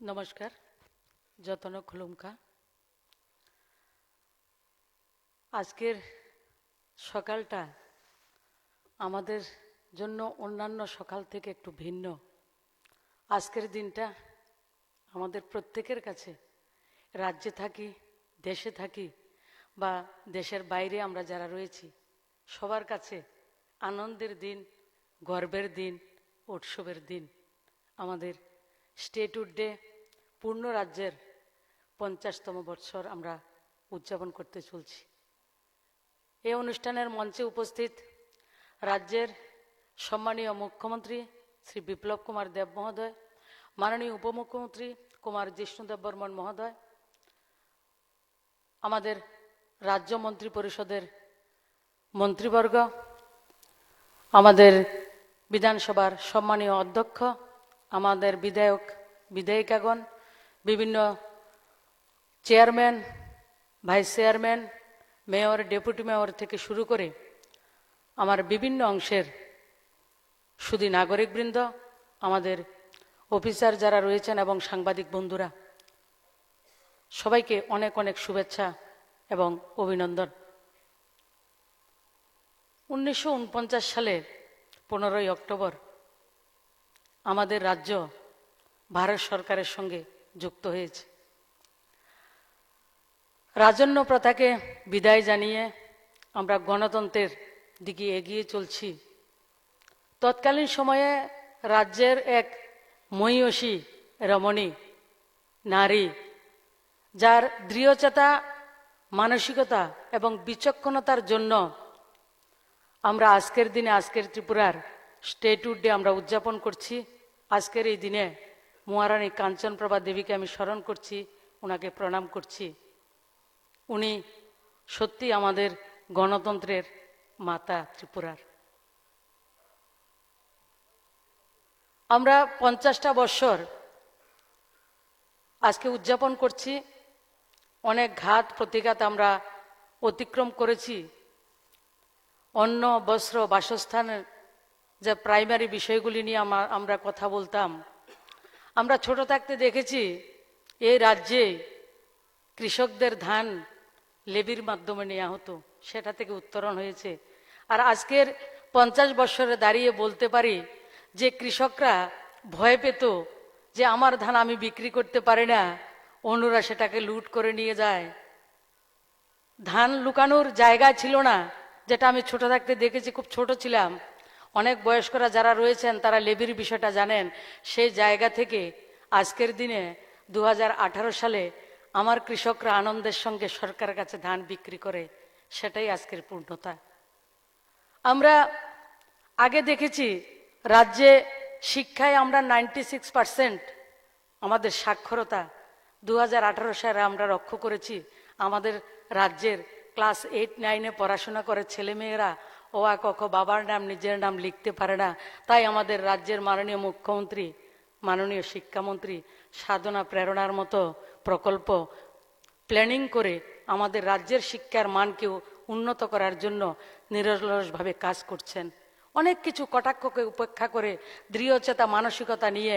নমস্কার, যতন খুলুমকা। আজকের সকালটা আমাদের জন্য অন্যান্য সকাল থেকে একটু ভিন্ন। আজকের দিনটা আমাদের প্রত্যেকের কাছে, রাজ্যে থাকি, দেশে থাকি বা দেশের বাইরে আমরা যারা রয়েছি, সবার কাছে আনন্দের দিন, গর্বের দিন, উৎসবের দিন। আমাদের স্টেটহুড ডে, পূর্ণ রাজ্যের 50তম বৎসর আমরা উদযাপন করতে চলছি। এই অনুষ্ঠানের মঞ্চে উপস্থিত রাজ্যের সম্মানীয় মুখ্যমন্ত্রী শ্রী বিপ্লব কুমার দেব মহোদয়, মাননীয় উপমুখ্যমন্ত্রী কুমার জিষ্ণুদেব বর্মন মহোদয়, আমাদের রাজ্য মন্ত্রী পরিষদের মন্ত্রীবর্গ, আমাদের বিধানসভার সম্মানীয় অধ্যক্ষ, আমাদের বিধায়ক বিধায়িকাগণ, বিভিন্ন chairman, vice chairman, mayor, deputy mayor থেকে শুরু করে আমার বিভিন্ন অংশের শুধু নাগরিকবৃন্দ, আমাদের অফিসার যারা রয়েছেন এবং সাংবাদিক বন্ধুরা, সবাইকে অনেক অনেক শুভেচ্ছা এবং অভিনন্দন। 1949 সালের 15ই অক্টোবর আমাদের রাজ্য ভারত সরকারের সঙ্গে যুক্ত হয়েছে। রাজন্য প্রথাকে বিদায় জানিয়ে আমরা গণতন্ত্রের দিকে এগিয়ে চলছি। তৎকালীন সময়ে রাজ্যের এক মহিয়সী রমণী নারী, যার দৃঢ়চেতা মানসিকতা এবং বিচক্ষণতার জন্য আমরা আজকের দিনে, আজকের ত্রিপুরার স্টেটহুড ডে আমরা উদযাপন করছি। আজকের এই দিনে মহারানী কাঞ্চনপ্রভা দেবীকে আমি স্মরণ করছি, ওনাকে প্রণাম করছি। উনি সত্যি আমাদের গণতন্ত্রের মাতা ত্রিপুরার। আমরা 50টা বৎসর আজকে উদযাপন করছি। অনেক ঘাত প্রতিঘাত আমরা অতিক্রম করেছি। অন্ন, বস্ত্র, বাসস্থানের যে প্রাইমারি বিষয়গুলি নিয়ে আমরা কথা বলতাম। আমরা ছোট থাকতে দেখেছি এই রাজ্যে কৃষকদের ধান লেবির মাধ্যমে নেওয়া হতো, সেটা থেকে উত্তরণ হয়েছে। আর আজকের 50 বৎসরে দাঁড়িয়ে বলতে পারি যে কৃষকরা ভয় পেত যে আমার ধান আমি বিক্রি করতে পারি না, অন্যরা সেটাকে লুট করে নিয়ে যায়। ধান লুকানোর জায়গা ছিল না, যেটা আমি ছোট থাকতে দেখেছি। খুব ছোট ছিলাম, অনেক বয়স্করা যারা রয়েছেন তারা লেবির বিষয়টা জানেন। সেই জায়গা থেকে আজকের দিনে 2018 সালে আমার কৃষকরা আনন্দের সঙ্গে সরকারের কাছে ধান বিক্রি করে, সেটাই আজকের পূর্ণতা। আমরা আগে দেখেছি রাজ্যে শিক্ষায় আমরা 96% আমাদের সাক্ষরতা। 2018 সালে আমরা লক্ষ্য করেছি আমাদের রাজ্যের ক্লাস 8-9-এ পড়াশোনা করে ছেলেমেয়েরা অ আ ক খ বাবার নাম নিজের নাম লিখতে পারে না। তাই আমাদের রাজ্যের মাননীয় মুখ্যমন্ত্রী, মাননীয় শিক্ষামন্ত্রী সাধনা প্রেরণার মতো প্রকল্প প্ল্যানিং করে আমাদের রাজ্যের শিক্ষার মানকেও উন্নত করার জন্য নিরলসভাবে কাজ করছেন। অনেক কিছু কটাক্ষকে উপেক্ষা করে দৃঢ়চেতা মানসিকতা নিয়ে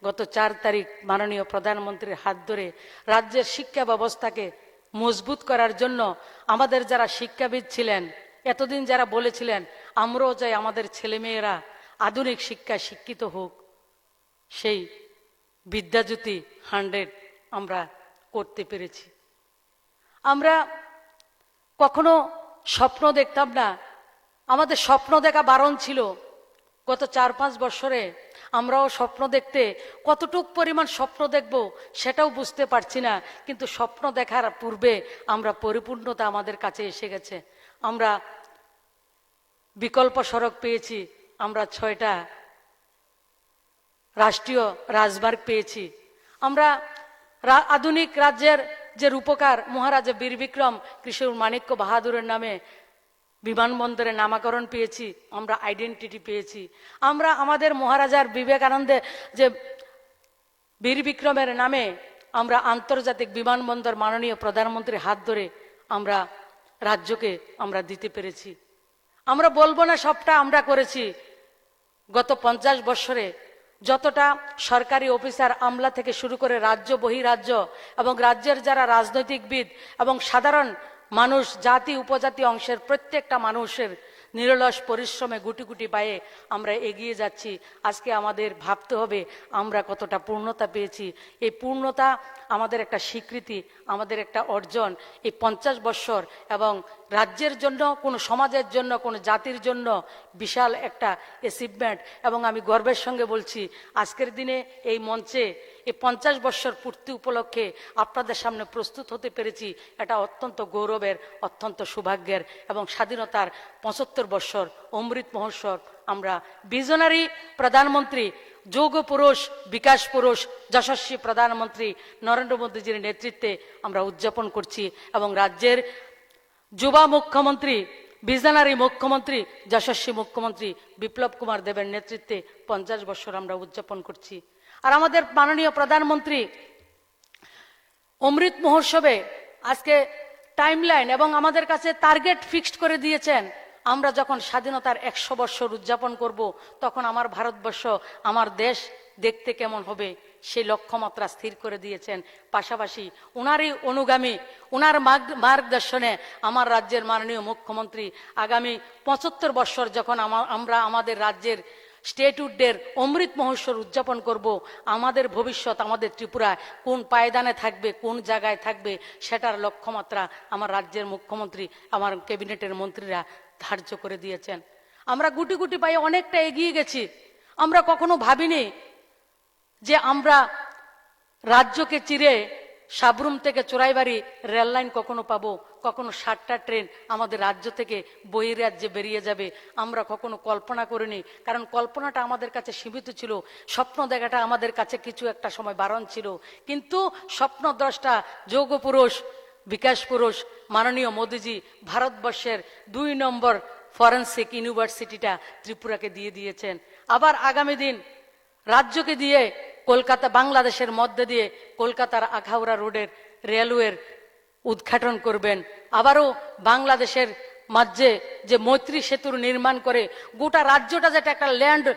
গত 4 তারিখ মাননীয় প্রধানমন্ত্রীর হাত ধরে রাজ্যের শিক্ষা ব্যবস্থাকে মজবুত করার জন্য আমাদের যারা শিক্ষাবিদ ছিলেন, এতদিন যারা বলেছিলেন আমরাও চাই আমাদের ছেলেমেয়েরা আধুনিক শিক্ষায় শিক্ষিত হোক, সেই বিদ্যাজ্যোতি 100 আমরা করতে পেরেছি। আমরা কখনো স্বপ্ন দেখতাম না, আমাদের স্বপ্ন দেখা বারণ ছিল। গত 4-5 বছরে আমরাও স্বপ্ন দেখতে কতটুক পরিমাণ স্বপ্ন দেখব সেটাও বুঝতে পারছি না, কিন্তু স্বপ্ন দেখার পূর্বে আমরা পরিপূর্ণতা আমাদের কাছে এসে গেছে। আমরা বিকল্প সড়ক পেয়েছি, আমরা 6টা রাষ্ট্রীয় রাজমার্গ পেয়েছি। আমরা আধুনিক রাজ্যের যে রূপকার মহারাজা বীর বিক্রম কৃষ্ণ মাণিক্য বাহাদুরের নামে বিমানবন্দরের নামকরণ পেয়েছি, আমরা আইডেন্টিটি পেয়েছি। আমরা আমাদের মহারাজার বিবেকানন্দের যে বীর বিক্রমের নামে আমরা আন্তর্জাতিক বিমানবন্দর মাননীয় প্রধানমন্ত্রীর হাত ধরে আমরা রাজ্যকে আমরা দিতে পেরেছি। আমরা বলবো না সবটা আমরা করেছি। গত 50 বছরে যতটা সরকারি অফিসার আমলা থেকে শুরু করে রাজ্য বহিরাজ্য এবং রাজ্যের যারা রাজনৈতিকবিদ এবং সাধারণ মানুষ জাতি উপজাতি অংশের প্রত্যেকটা মানুষের নিরলস পরিশ্রমে গুটি গুটি পায়ে আমরা এগিয়ে যাচ্ছি। আজকে আমাদের ভাবতে হবে আমরা কতটা পূর্ণতা পেয়েছি। এই পূর্ণতা আমাদের একটা স্বীকৃতি, আমাদের একটা অর্জন। এই 50 বৎসর এবং রাজ্যের জন্য, কোনো সমাজের জন্য, কোনো জাতির জন্য বিশাল একটা অ্যাচিভমেন্ট। এবং আমি গর্বের সঙ্গে বলছি আজকের দিনে এই মঞ্চে এই 50 বৎসর পূর্তি উপলক্ষে আপনাদের সামনে প্রস্তুত হতে পেরেছি, এটা অত্যন্ত গৌরবের, অত্যন্ত সৌভাগ্যের। এবং স্বাধীনতার 75 বৎসর অমৃত মহোৎসব আমরা ভিশনারি প্রধানমন্ত্রী, যোগ পুরুষ, বিকাশ পুরুষ, যশস্বী প্রধানমন্ত্রী নরেন্দ্র মোদীজির নেতৃত্বে আমরা উদযাপন করছি। এবং রাজ্যের যুবা মুখ্যমন্ত্রী, ভিশনারি মুখ্যমন্ত্রী, যশস্বী মুখ্যমন্ত্রী বিপ্লব কুমার দেবের নেতৃত্বে 50 বৎসর আমরা উদযাপন করছি। আর আমাদের মাননীয় প্রধানমন্ত্রী অমৃত মহোৎসবে আজকে টাইমলাইন এবং আমাদের কাছে টার্গেট ফিক্সড করে দিয়েছেন। আমরা যখন স্বাধীনতার 100 বৎসর উদযাপন করব তখন আমার ভারতবর্ষ, আমার দেশ দেখতে কেমন হবে সেই লক্ষ্যমাত্রা স্থির করে দিয়েছেন। পাশাপাশি উনারই অনুগামী, উনার মার্গদর্শনে আমার রাজ্যের মাননীয় মুখ্যমন্ত্রী আগামী 75 বৎসর যখন আমরা আমাদের রাজ্যের স্টেটহুডের অমৃত মহোৎসব উদযাপন করব, আমাদের ভবিষ্যৎ, আমাদের ত্রিপুরা কোন পায়দানে থাকবে, কোন জায়গায় থাকবে সেটার লক্ষ্যমাত্রা আমার রাজ্যের মুখ্যমন্ত্রী, আমার ক্যাবিনেটের মন্ত্রীরা ধার্য করে দিয়েছেন। আমরা গুটি গুটি পায়ে অনেকটা এগিয়ে গেছি। আমরা কখনো ভাবিনি যে আমরা রাজ্যকে চিরে সাবরুম থেকে চোরাইবাড়ি রেল লাইন কখনো পাবো, কখনো 7টা ট্রেন আমাদের রাজ্য থেকে বহিরাজ্যে বেরিয়ে যাবে। আমরা কখনো কল্পনা করিনি, কারণ কল্পনাটা আমাদের কাছে সীমিত ছিল, স্বপ্ন দেখাটা আমাদের কাছে কিছু একটা সময় বারণ ছিল। কিন্তু স্বপ্নদ্রষ্টা, যোগ পুরুষ, বিকাশ পুরুষ মাননীয় মোদীজি ভারতবর্ষের 2 নম্বর ফরেন্সিক ইউনিভার্সিটিটা ত্রিপুরাকে দিয়ে দিয়েছেন। আবার আগামী দিন রাজ্যকে দিয়ে কলকাতা, বাংলাদেশের মধ্যে দিয়ে কলকাতার আখাউড়া রোডের রেলওয়ের উদ্ঘাটন করবেন। আবারও বাংলাদেশের মাঝে যে মৈত্রী সেতুর নির্মাণ করে গোটা রাজ্যটা, যেটা একটা ল্যান্ড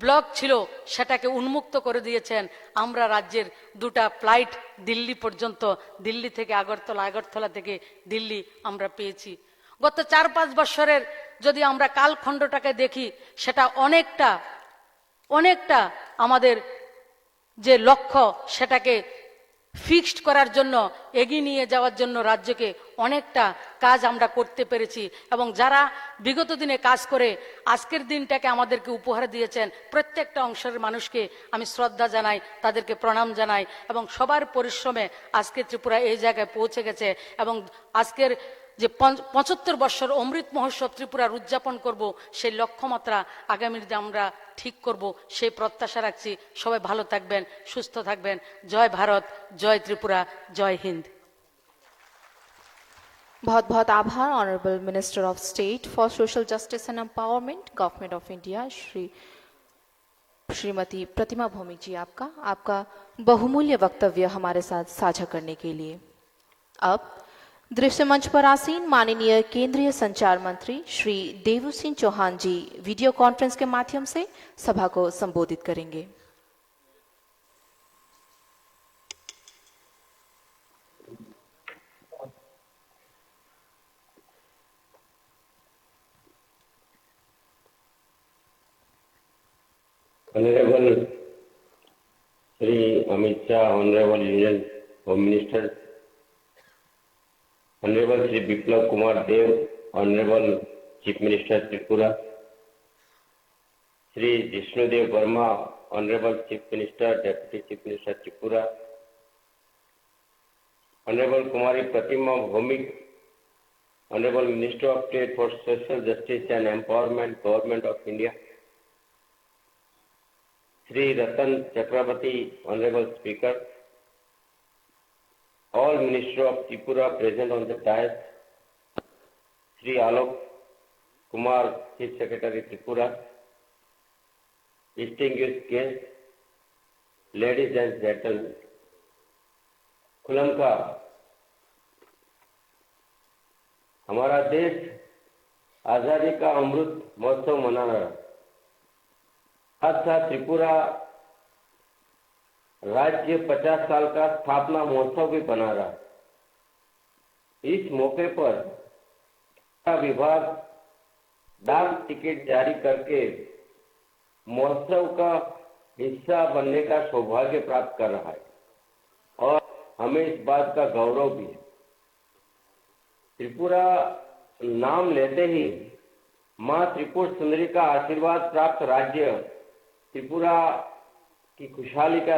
ব্লক ছিল, সেটাকে উন্মুক্ত করে দিয়েছেন। আমরা রাজ্যের 2টা ফ্লাইট দিল্লি পর্যন্ত, দিল্লি থেকে আগরতলা, আগরতলা থেকে দিল্লি আমরা পেয়েছি। গত 4-5 বৎসরের যদি আমরা কালখণ্ডটাকে দেখি, সেটা অনেকটা আমাদের যে লক্ষ্য সেটাকে ফিক্সড করার জন্য, এগিয়ে নিয়ে যাওয়ার জন্য রাজ্যকে অনেকটা কাজ আমরা করতে পেরেছি। এবং যারা বিগত দিনে কাজ করে আজকের দিনটাকে আমাদেরকে উপহার দিয়েছেন, প্রত্যেকটা অংশের মানুষকে আমি শ্রদ্ধা জানাই, তাদেরকে প্রণাম জানাই। এবং সবার পরিশ্রমে আজকে ত্রিপুরা এই জায়গায় পৌঁছে গেছে। এবং আজকের যে 75 বৎসর অমৃত মহোৎসব ত্রিপুরার উদযাপন করব, সেই লক্ষ্যমাত্রা আগামী দিনে আমরা ঠিক করব, সেই প্রত্যাশা রাখছি। সবাই ভালো থাকবেন, সুস্থ থাকবেন। জয় ভারত, জয় ত্রিপুরা, জয় হিন্দ। बहुत बहुत आभार honourable minister of state for social justice and empowerment, government of India, Shrimati Pratima Bhowmik ji, आपका बहुमूल्य वक्तव्य हमारे साथ साझा करने के लिए। अब दृश्य मंच पर आसीन माननीय केंद्रीय संचार मंत्री श्री देवू सिंह चौहान जी वीडियो कॉन्फ्रेंस के माध्यम से सभा को संबोधित करेंगे। Honorable Sri Amit Shah, Honorable Union Home Minister, Honorable Sri Biplab Kumar Dev, Honorable Chief Minister Tripura, Sri Jishnudev Verma, Honorable Chief Minister, Deputy Chief Minister Tripura, Honorable Kumari Pratima Bhomik, Honorable Minister of State for Social Justice and Empowerment, Government of India, Sri Ratan Chakrabarti, Honorable Speaker, all Minister of Tripura present on the dais, Sri Alok Kumar, Chief Secretary Tripura, distinguished guests, ladies and gentlemen, खुलमका हमारा देश आजादी का अमृत महोत्सव मना रहा है। साथ साथ त्रिपुरा राज्य 50 साल का स्थापना महोत्सव भी बना रहा है। इस मौके पर विभाग डाक टिकट जारी करके महोत्सव का हिस्सा बनने का सौभाग्य प्राप्त कर रहा है और हमें इस बात का गौरव भी है। त्रिपुरा नाम लेते ही मां त्रिपुर सुंदरी का आशीर्वाद प्राप्त राज्य त्रिपुरा की खुशहाली का,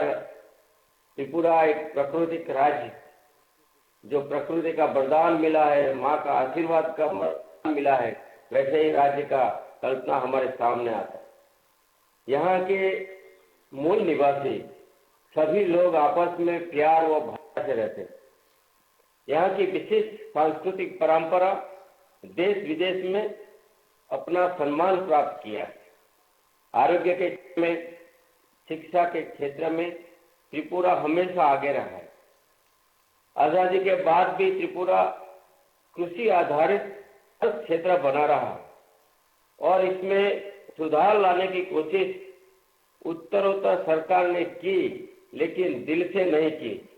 त्रिपुरा एक प्राकृतिक राज्य जो प्रकृति का वरदान मिला है, मां का आशीर्वाद का वरदान मिला है, वैसे ही राज्य का कल्पना हमारे सामने आता है। यहाँ के मूल निवासी सभी लोग आपस में प्यार व भावना से रहते हैं। यहाँ की विशिष्ट सांस्कृतिक परंपरा देश विदेश में अपना सम्मान प्राप्त किया है। आरोग्य के क्षेत्र में, शिक्षा के क्षेत्र में त्रिपुरा हमेशा आगे रहा है। आजादी के बाद भी त्रिपुरा कृषि आधारित क्षेत्र बना रहा और इसमें सुधार लाने की कोशिश उत्तरोत्तर सरकार ने की, लेकिन दिल से नहीं की।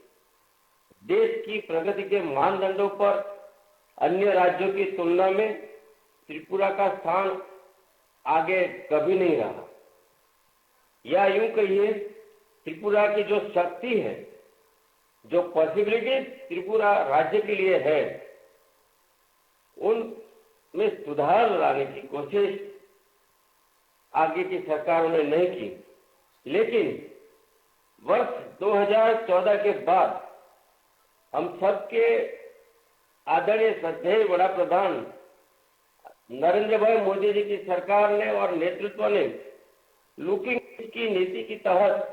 देश की प्रगति के मानदंडों पर अन्य राज्यों की तुलना में त्रिपुरा का स्थान आगे कभी नहीं रहा। या यूं कहिए, त्रिपुरा की जो शक्ति है, जो पॉसिबिलिटी त्रिपुरा राज्य के लिए है, उनमें सुधार लाने की कोशिश आगे की सरकारों ने नहीं की। लेकिन वर्ष 2014 के बाद हम सबके आदरणीय श्रद्धेय बड़ा प्रधान नरेंद्र भाई मोदी जी की सरकार ने और नेतृत्व ने लुकिंग की नीति के तहत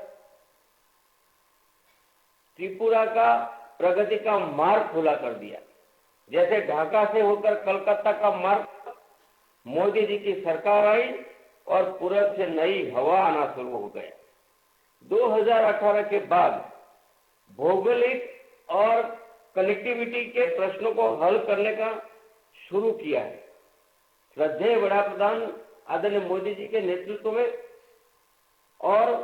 त्रिपुरा का प्रगति का मार्ग खुला कर दिया। जैसे ढाका से होकर कलकत्ता का मार्ग मोदी जी की सरकार आई और पूरब से नई हवा आना शुरू हो गया। 2018 के बाद भौगोलिक और कनेक्टिविटी के प्रश्नों को हल करने का शुरू किया है। श्रद्धेय बड़ा प्रधान आदरणीय मोदी जी के नेतृत्व में और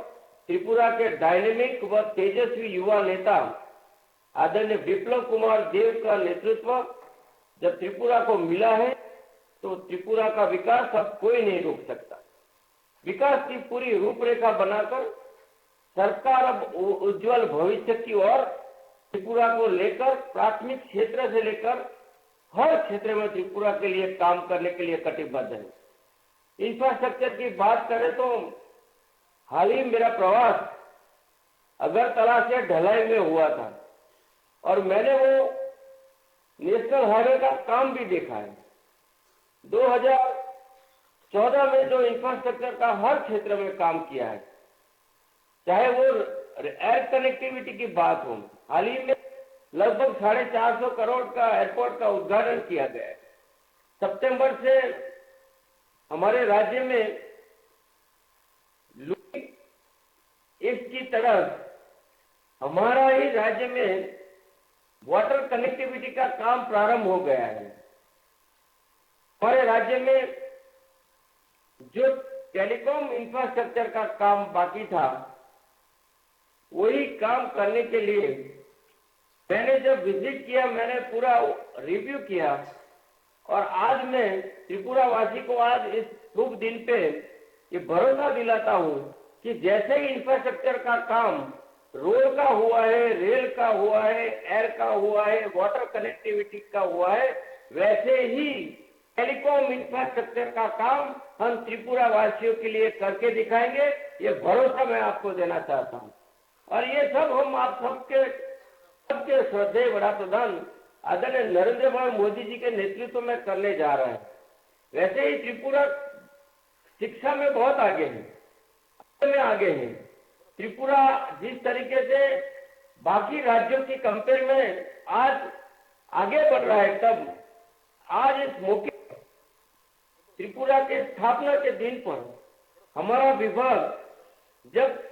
त्रिपुरा के डायनेमिक व तेजस्वी युवा नेता आदरणीय विप्लव कुमार देव का नेतृत्व जब त्रिपुरा को मिला है, तो त्रिपुरा का विकास अब कोई नहीं रोक सकता। विकास की पूरी रूपरेखा बनाकर सरकार अब उज्जवल भविष्य की ओर त्रिपुरा को लेकर प्राथमिक क्षेत्र से लेकर हर क्षेत्र में त्रिपुरा के लिए काम करने के लिए कटिबद्ध है। इंफ्रास्ट्रक्चर की बात करें तो हाल ही मेरा प्रवास अगरतला से ढलाई में हुआ था और मैंने वो नेशनल हाईवे का काम भी देखा है। 2014 में जो इंफ्रास्ट्रक्चर का हर क्षेत्र में काम किया है, चाहे वो एयर कनेक्टिविटी की बात हो, हाल ही में लगभग 450 करोड़ का एयरपोर्ट का उद्घाटन किया गया है। सितंबर से हमारे राज्य में इसकी तरफ हमारा ही राज्य में वाटर कनेक्टिविटी का काम प्रारंभ हो गया है। हमारे राज्य में जो टेलीकॉम इंफ्रास्ट्रक्चर का काम बाकी था, वही काम करने के लिए मैंने जब विजिट किया, मैंने पूरा रिव्यू किया और आज मैं त्रिपुरा वासी को आज इस शुभ दिन पे ये भरोसा दिलाता हूं कि जैसे ही इंफ्रास्ट्रक्चर का काम रोड का हुआ है, रेल का हुआ है, एयर का हुआ है, वाटर कनेक्टिविटी का हुआ है, वैसे ही टेलीकॉम इंफ्रास्ट्रक्चर का काम हम त्रिपुरा वासियों के लिए करके दिखाएंगे। ये भरोसा मैं आपको देना चाहता हूं और ये सब हम आप सबके श्रद्धेय बड़ा प्रधान आदरणीय नरेंद्र भाई मोदी जी के नेतृत्व में करने जा रहे हैं। वैसे ही त्रिपुरा शिक्षा में बहुत आगे है। त्रिपुरा जिस तरीके से बाकी राज्यों की कंपेयर में आज आगे बढ़ रहा है, तब आज इस मौके त्रिपुरा के स्थापना के दिन पर हमारा विभाग जब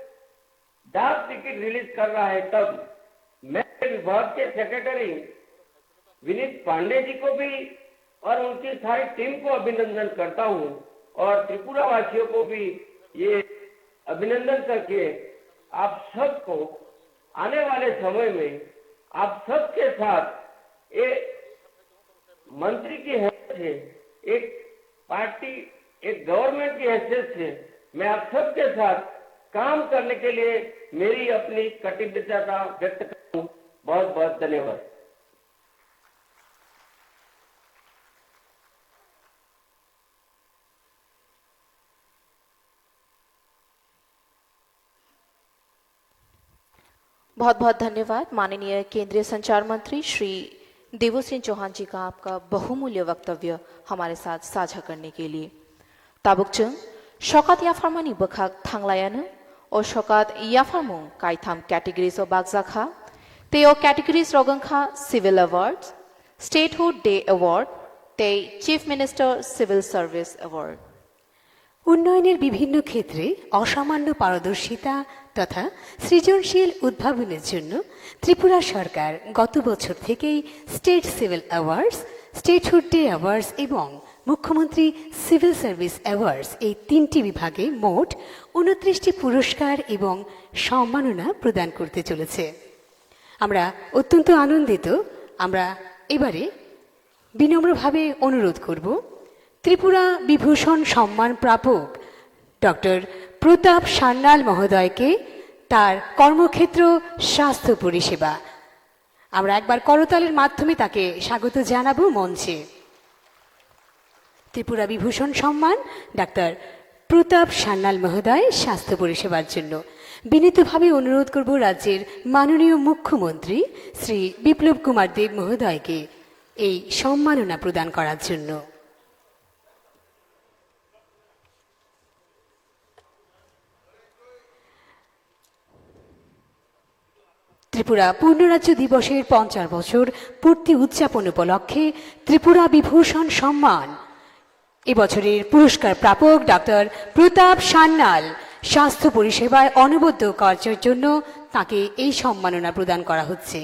डाक टिकट रिलीज कर रहा है, तब मैं विभाग के सेक्रेटरी विनीत पांडे जी को भी और उनकी सारी टीम को अभिनंदन करता हूं और त्रिपुरा वासियों को भी ये अभिनंदन करके आप सबको आने वाले समय में आप सबके साथ एक मंत्री की हैसियत से, एक पार्टी, एक गवर्नमेंट की हैसियत से मैं आप सबके साथ काम करने के लिए मेरी अपनी कटिबद्धता व्यक्त करता हूँ। बहुत बहुत धन्यवाद। बहुत बहुत धन्यवाद माननीय केंद्रीय संचार मंत्री श्री देवो सिंह चौहान जी का आपका बहुमूल्य वक्तव्य हमारे साथ साझा करने के लिए। ताबुकजों शकात याफारमानी बखाक थांलायानो और शकात याफारमुं कायथाम कैटेगरीज of बागजाखा तेओ कैटेगरीज रगंखा civil awards statehood day award ते chief minister civil service award. উন্নয়নের বিভিন্ন ক্ষেত্রে অসামান্য পারদর্শিতা তথা সৃজনশীল উদ্ভাবনের জন্য ত্রিপুরা সরকার গত বছর থেকেই state civil awards, statehood day awards এবং মুখ্যমন্ত্রী সিভিল সার্ভিস অ্যাওয়ার্ডস এই তিনটি বিভাগে মোট 29টি পুরস্কার এবং সম্মাননা প্রদান করতে চলেছে। আমরা অত্যন্ত আনন্দিত। আমরা এবারে বিনম্রভাবে অনুরোধ করব ত্রিপুরা বিভূষণ সম্মান প্রাপক ডক্টর প্রতাপ সান্যাল মহোদয়কে তার কর্মক্ষেত্র স্বাস্থ্য পরিষেবা, আমরা একবার করতালের মাধ্যমে তাকে স্বাগত জানাবো মঞ্চে। ত্রিপুরা বিভূষণ সম্মান ডাক্তার প্রতাপ সান্যাল মহোদয় স্বাস্থ্য পরিষেবার জন্য বিনীতভাবে অনুরোধ করব রাজ্যের মাননীয় মুখ্যমন্ত্রী শ্রী বিপ্লব কুমার দেব মহোদয়কে এই সম্মাননা প্রদান করার জন্য। ত্রিপুরা পূর্ণরাজ্য দিবসের 50 বছর পূর্তি উদযাপন উপলক্ষে ত্রিপুরা বিভূষণ সম্মান এবছরের পুরস্কার প্রাপক ডক্টর প্রতাপ সান্যাল স্বাস্থ্য পরিষেবায় অনবদ্য কার্যের জন্য তাকে এই সম্মাননা প্রদান করা হচ্ছে।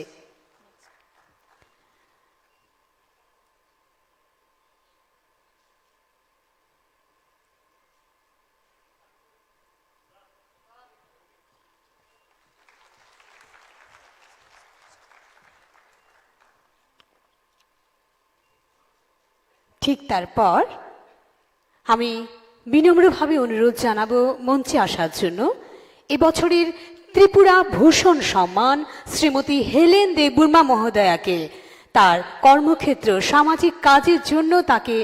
ঠিক তারপর আমি বিনম্রভাবে অনুরোধ জানাবো মঞ্চে আসার জন্য এবছরের ত্রিপুরা ভূষণ সম্মান শ্রীমতী হেলেন দেববর্মা মহোদয়াকে তার কর্মক্ষেত্র সামাজিক কাজের জন্য তাকে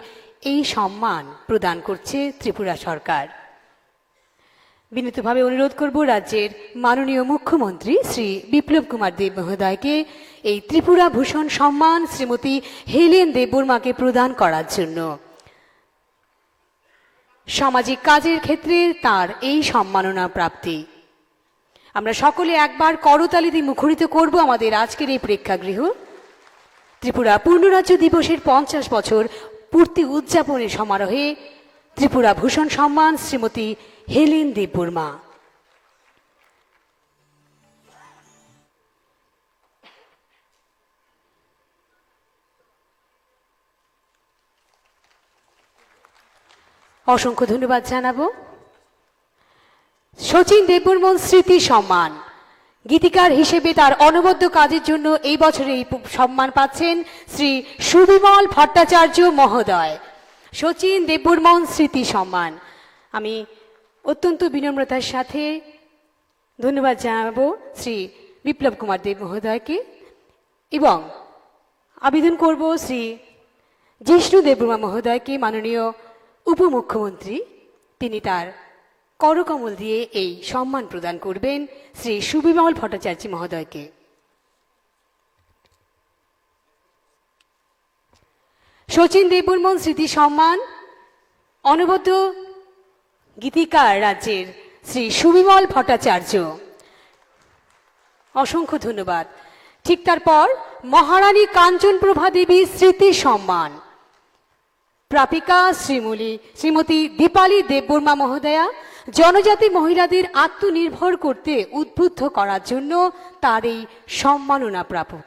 এই সম্মান প্রদান করছে ত্রিপুরা সরকার। বিনীতভাবে অনুরোধ করব রাজ্যের মাননীয় মুখ্যমন্ত্রী শ্রী বিপ্লব কুমার দেব মহোদয়কে এই ত্রিপুরা ভূষণ সম্মান শ্রীমতী হেলেন দেববর্মাকে প্রদান করার জন্য। সামাজিক কাজের ক্ষেত্রে তার এই সম্মাননা প্রাপ্তি আমরা সকলে একবার করতালি দিয়ে মুখরিত করব আমাদের আজকের এই প্রেক্ষাগৃহ। ত্রিপুরা পূর্ণরাজ্য দিবসের 50 বছর পূর্তি উদযাপনের সমারোহে ত্রিপুরা ভূষণ সম্মান শ্রীমতী হেলেন দেববর্মা। অসংখ্য ধন্যবাদ জানাবো। শচীন দেববর্মন স্মৃতি সম্মান গীতিকার হিসেবে তার অনবদ্য কাজের জন্য এই বছর এই সম্মান পাচ্ছেন শ্রী সুবিমল ভট্টাচার্য মহোদয়। শচীন দেববর্মন স্মৃতি সম্মান আমি অত্যন্ত বিনম্রতার সাথে ধন্যবাদ জানাবো শ্রী বিপ্লব কুমার দেব মহোদয়কে এবং আবেদন করব শ্রী জিষ্ণু দেববর্মা মহোদয়কে মাননীয় উপমুখ্যমন্ত্রী তিনি তার করকমল দিয়ে এই সম্মান প্রদান করবেন শ্রী সুবিমল ভট্টাচার্য মহোদয়কে। শচীন দেববর্মন স্মৃতি সম্মান অনবদ্য গীতিকার রাজ্যের শ্রী সুবিমল ভট্টাচার্য। অসংখ্য ধন্যবাদ। ঠিক তারপর মহারানী কাঞ্চনপ্রভা দেবী স্মৃতি সম্মান প্রাপিকা শ্রীমতী দীপালি দেববর্মা মহোদয়া জনজাতি মহিলাদের আত্মনির্ভর করতে উদ্বুদ্ধ করার জন্য তার এই সম্মাননা প্রাপক।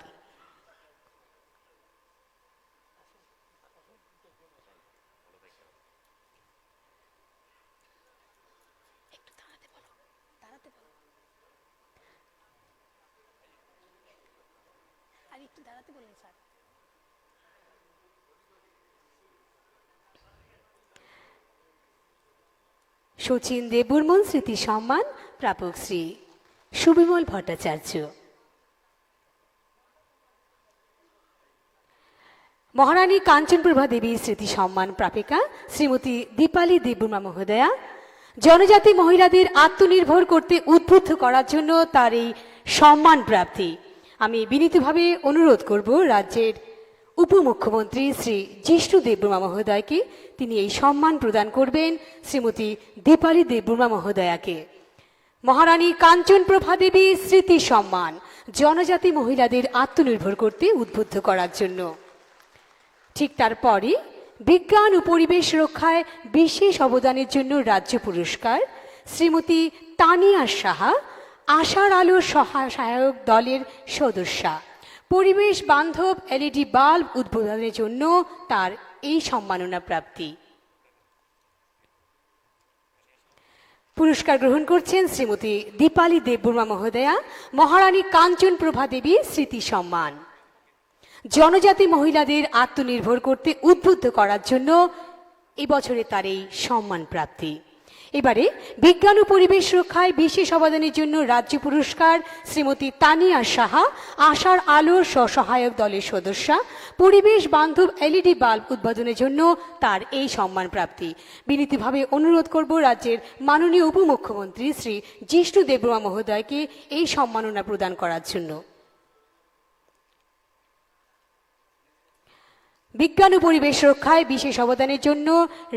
শচীন দেববর্মন স্মৃতি সম্মান প্রাপক শ্রী সুবিমল ভট্টাচার্য। মহারানী কাঞ্চনপ্রভা দেবী স্মৃতি সম্মান প্রাপিকা শ্রীমতী দীপালি দেববর্মা মহোদয়া জনজাতি মহিলাদের আত্মনির্ভর করতে উদ্বুদ্ধ করার জন্য তার এই সম্মান প্রাপ্তি। আমি বিনীতভাবে অনুরোধ করব রাজ্যের উপমুখ্যমন্ত্রী শ্রী জিষ্ণু দেববর্মা মহোদয়কে, তিনি এই সম্মান প্রদান করবেন শ্রীমতী দীপালি দেববর্মা মহোদয়াকে। মহারানী কাঞ্চনপ্রভা দেবী স্মৃতি সম্মান জনজাতি মহিলাদের আত্মনির্ভর করতে উদ্বুদ্ধ করার জন্য। ঠিক তারপরই বিজ্ঞান ও পরিবেশ রক্ষায় বিশেষ অবদানের জন্য রাজ্য পুরস্কার শ্রীমতী তানিয়া সাহা, আশার আলো সহায়ক দলের সদস্যা। পরিবেশ বান্ধব এলইডি বাল্ব উদ্বোধনের জন্য তার এই সম্মাননা প্রাপ্তি। পুরস্কার গ্রহণ করছেন শ্রীমতী দীপালি দেববর্মা মহোদয়া, মহারানী কাঞ্চনপ্রভা দেবী স্মৃতি সম্মান জনজাতি মহিলাদের আত্মনির্ভর করতে উদ্বুদ্ধ করার জন্য এবছরে তার এই সম্মান প্রাপ্তি। এবারে বিজ্ঞান ও পরিবেশ রক্ষায় বিশেষ অবদানের জন্য রাজ্য পুরস্কার শ্রীমতী তানিয়া সাহা, আশার আলোর সহায়ক দলের সদস্যা। পরিবেশ বান্ধব এলইডি বাল্ব উদ্বোধনের জন্য তার এই সম্মান প্রাপ্তি। বিনীতভাবে অনুরোধ করব রাজ্যের মাননীয় উপমুখ্যমন্ত্রী শ্রী জিষ্ণু দেববর্মা মহোদয়কে এই সম্মাননা প্রদান করার জন্য। বিজ্ঞান ও পরিবেশ রক্ষায় বিশেষ অবদানের জন্য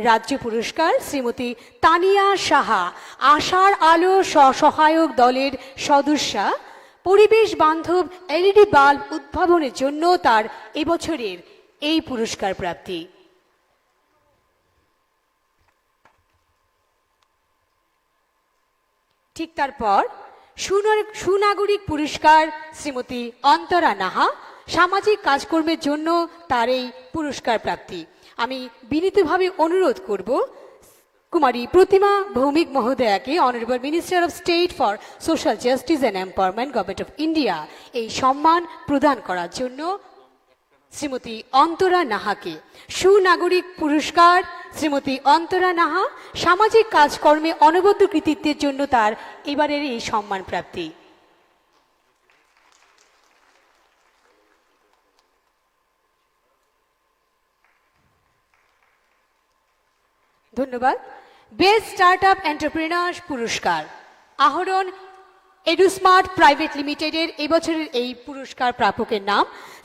রাজ্য পুরস্কার শ্রীমতী তানিয়া সাহা, আশার আলো সহায়ক দলের সদস্যা। পরিবেশ বান্ধব এলইডি বাল্ব উদ্ভাবনের জন্য তার এবছরের এই পুরস্কার প্রাপ্তি। ঠিক তারপর সুনাগরিক পুরস্কার শ্রীমতী অন্তরা নাহা, সামাজিক কাজকর্মের জন্য তার এই পুরস্কার প্রাপ্তি। আমি বিনীতভাবে অনুরোধ করব কুমারী প্রতিমা ভৌমিক মহোদয়াকে, honourable minister of state for social justice and empowerment, government of India, এই সম্মান প্রদান করার জন্য শ্রীমতী অন্তরা নাহাকে। সুনাগরিক পুরস্কার শ্রীমতী অন্তরা নাহা, সামাজিক কাজকর্মে অনবদ্য কৃতিত্বের জন্য তার এবারের এই সম্মান প্রাপ্তি। ধন্যবাদ। বেস্ট স্টার্টআপ এন্টারপ্রেনার পুরস্কার আহরণ এডুস্মার্ট প্রাইভেট লিমিটেডের এবছরের এই পুরস্কার প্রাপকের নাম।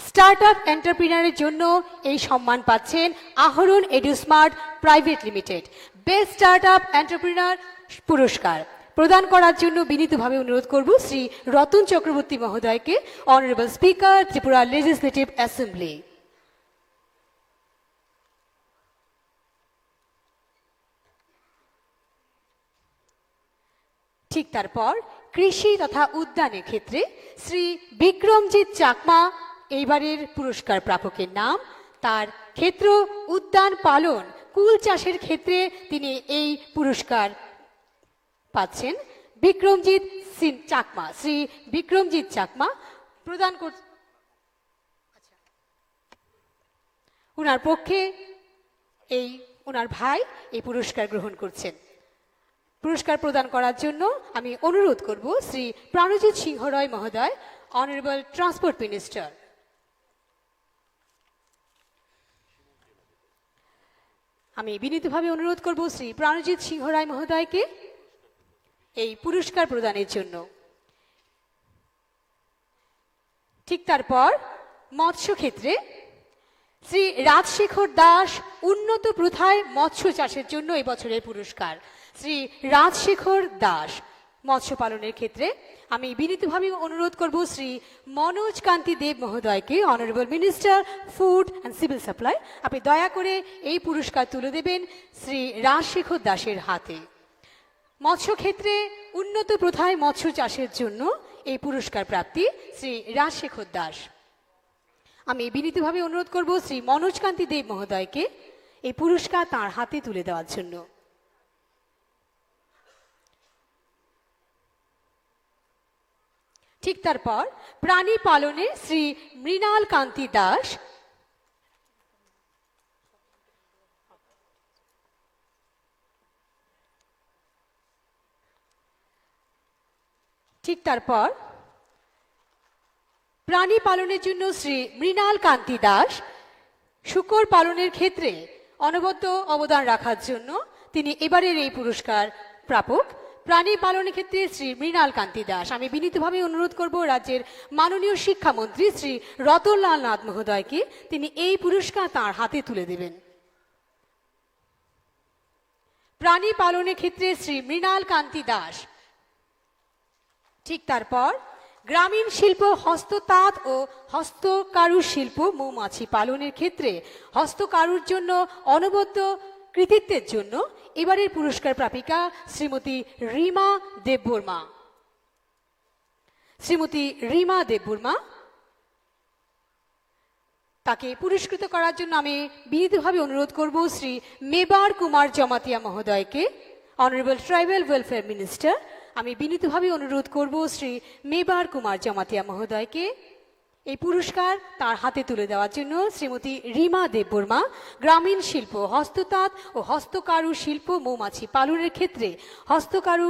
স্টার্টআপ এন্টারপ্রেনারের জন্য এই সম্মান পাচ্ছেন Aharan EduSmart private limited. Best startup entrepreneur পুরস্কার প্রদান করার জন্য বিনীতভাবে অনুরোধ করব শ্রী রতন চক্রবর্তী মহোদয়কে, honourable speaker Tripura legislative assembly. ঠিক তারপর কৃষি তথা উদ্যানের ক্ষেত্রে শ্রী বিক্রমজিৎ চাকমা এইবারের পুরস্কার প্রাপকের নাম। তার ক্ষেত্র উদ্যান পালন, কুল চাষের ক্ষেত্রে তিনি এই পুরস্কার পাচ্ছেন। বিক্রমজিৎ চাকমা, শ্রী বিক্রমজিৎ চাকমা প্রদান উনার পক্ষে উনার ভাই এই পুরস্কার গ্রহণ করছেন। পুরস্কার প্রদান করার জন্য আমি অনুরোধ করব শ্রী প্রাণজিৎ সিংহ রায় মহোদয়, অনারেবল ট্রান্সপোর্ট মিনিস্টার। আমি বিনীতভাবে অনুরোধ করব শ্রী প্রাণজিৎ সিংহ রায় মহোদয়কে এই পুরস্কার প্রদানের জন্য। ঠিক তারপর মৎস্য ক্ষেত্রে শ্রী রাজশেখর দাস, উন্নত প্রথায় মৎস্য চাষের জন্য এই বছরের পুরস্কার। শ্রী রাজশেখর দাস মৎস্য পালনের ক্ষেত্রে আমি বিনীতভাবে অনুরোধ করব শ্রী মনোজ কান্তি দেব মহোদয়কে, honourable minister food and civil supply, আপনি দয়া করে এই পুরস্কার তুলে দেবেন শ্রী রাজশেখর দাসের হাতে। মৎস্য ক্ষেত্রে উন্নত প্রথায় মৎস্য চাষের জন্য এই পুরস্কার প্রাপ্তি শ্রী রাজশেখর দাস। আমি বিনীতভাবে অনুরোধ করব শ্রী মনোজ কান্তি দেব মহোদয়কে এই পুরস্কার তাঁর হাতে তুলে দেওয়ার জন্য। ঠিক তারপর প্রাণী পালনে শ্রী মৃণাল কান্তি দাস, ঠিক তারপর প্রাণী পালনের জন্য শ্রী মৃণাল কান্তি দাস শূকর পালনের ক্ষেত্রে অনবদ্য অবদান রাখার জন্য তিনি এবারের এই পুরস্কার প্রাপক। প্রাণী পালনের ক্ষেত্রে শ্রী মৃণাল কান্তি দাস, আমি বিনীতভাবে অনুরোধ করব রাজ্যের মাননীয় শিক্ষামন্ত্রী শ্রী রতনলাল নাথ মহোদয়কে তিনি এই পুরস্কার তাঁর হাতে তুলে দেবেন। প্রাণী পালনের ক্ষেত্রে শ্রী মৃণাল কান্তি দাস। ঠিক তারপর গ্রামীণ শিল্প, হস্ততাঁত ও হস্তকারু শিল্প, মৌমাছি পালনের ক্ষেত্রে হস্তকারুর জন্য অনবদ্য কৃতিত্বের জন্য এবারের পুরস্কার প্রাপিকা শ্রীমতী রিমা দেববর্মা। শ্রীমতী রিমা দেববর্মা, তাকে পুরস্কৃত করার জন্য আমি বিনীতভাবে অনুরোধ করব শ্রী মেবার কুমার জমাতিয়া মহোদয়কে, অনারেবল ট্রাইবাল ওয়েলফেয়ার মিনিস্টার। আমি বিনীতভাবে অনুরোধ করব শ্রী মেবার কুমার জমাতিয়া মহোদয়কে এই পুরস্কার তার হাতে তুলে দেওয়ার জন্য। শ্রীমতী রিমা দেববর্মা গ্রামীণ শিল্প, হস্ততাঁত ও হস্তকারু শিল্প, মৌমাছি পালনের ক্ষেত্রে হস্তকারু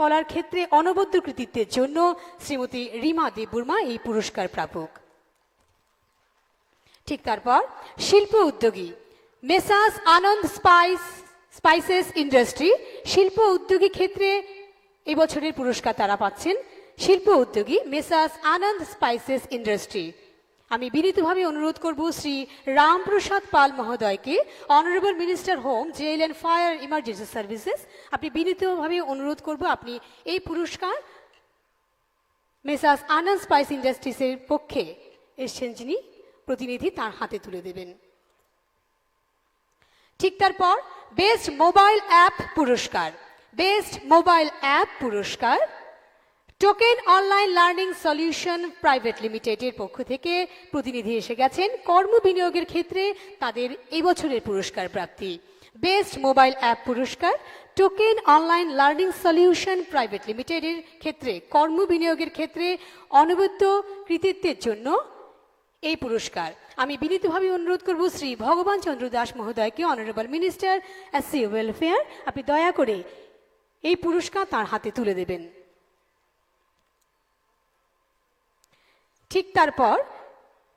কলার ক্ষেত্রে অনবদ্য কৃতিত্বের জন্য শ্রীমতী রিমা দেববর্মা এই পুরস্কার প্রাপক। ঠিক তারপর শিল্প উদ্যোগী মেসাস আনন্দ স্পাইসেস ইন্ডাস্ট্রি, শিল্প উদ্যোগী ক্ষেত্রে এবছরের পুরস্কার তারা পাচ্ছেন। শিল্প উদ্যোগী মেসাস আনন্দ স্পাইসেস ইন্ডাস্ট্রি, আমি বিনীতভাবে অনুরোধ করব শ্রী রামপ্রসাদ পাল মহোদয়কে, honourable minister home, jail and fire emergency services, আপনি বিনীতভাবে অনুরোধ করব আপনি এই পুরস্কার মেসাস আনন্দ স্পাইস ইন্ডাস্ট্রিজের পক্ষে এসছেন যিনি প্রতিনিধি, তার হাতে তুলে দেবেন। ঠিক তারপর বেস্ট মোবাইল অ্যাপ পুরস্কার, বেস্ট মোবাইল অ্যাপ পুরস্কার token online learning solution private লিমিটেডের পক্ষ থেকে প্রতিনিধি এসে গেছেন। কর্ম বিনিয়োগের ক্ষেত্রে তাদের এই বছরের পুরস্কার প্রাপ্তি। বেস্ট মোবাইল অ্যাপ পুরস্কার token online learning solution private লিমিটেডের ক্ষেত্রে কর্ম বিনিয়োগের ক্ষেত্রে অনবদ্য কৃতিত্বের জন্য এই পুরস্কার। আমি বিনীতভাবে অনুরোধ করব শ্রী ভগবান চন্দ্র দাস মহোদয়কে, অনারেবল মিনিস্টার এসসি ওয়েলফেয়ার, আপনি দয়া করে এই পুরস্কার তার হাতে তুলে দেবেন। ঠিক তারপর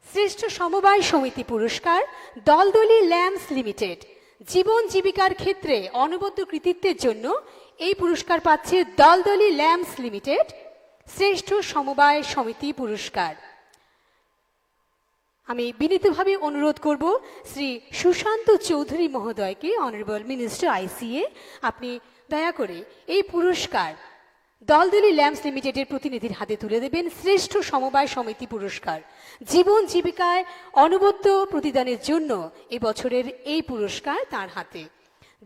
শ্রেষ্ঠ সমবায় সমিতি পুরস্কার দলদলি ল্যাম্পস লিমিটেড, জীবন জীবিকার ক্ষেত্রে অনবদ্য কৃতিত্বের জন্য এই পুরস্কার পাচ্ছে দলদলি ল্যাম্পস লিমিটেড শ্রেষ্ঠ সমবায় সমিতি পুরস্কার। আমি বিনীতভাবে অনুরোধ করব শ্রী সুশান্ত চৌধুরী মহোদয়কে, অনারেবল মিনিস্টার আইসিএ, আপনি দয়া করে এই পুরস্কার দলদলি ল্যাম্পস লিমিটেডের প্রতিনিধির হাতে তুলে দেবেন। শ্রেষ্ঠ সমবায় সমিতি পুরস্কার, জীবন জীবিকায় অনবদ্য প্রতিদানের জন্য এবছরের এই পুরস্কার তার হাতে।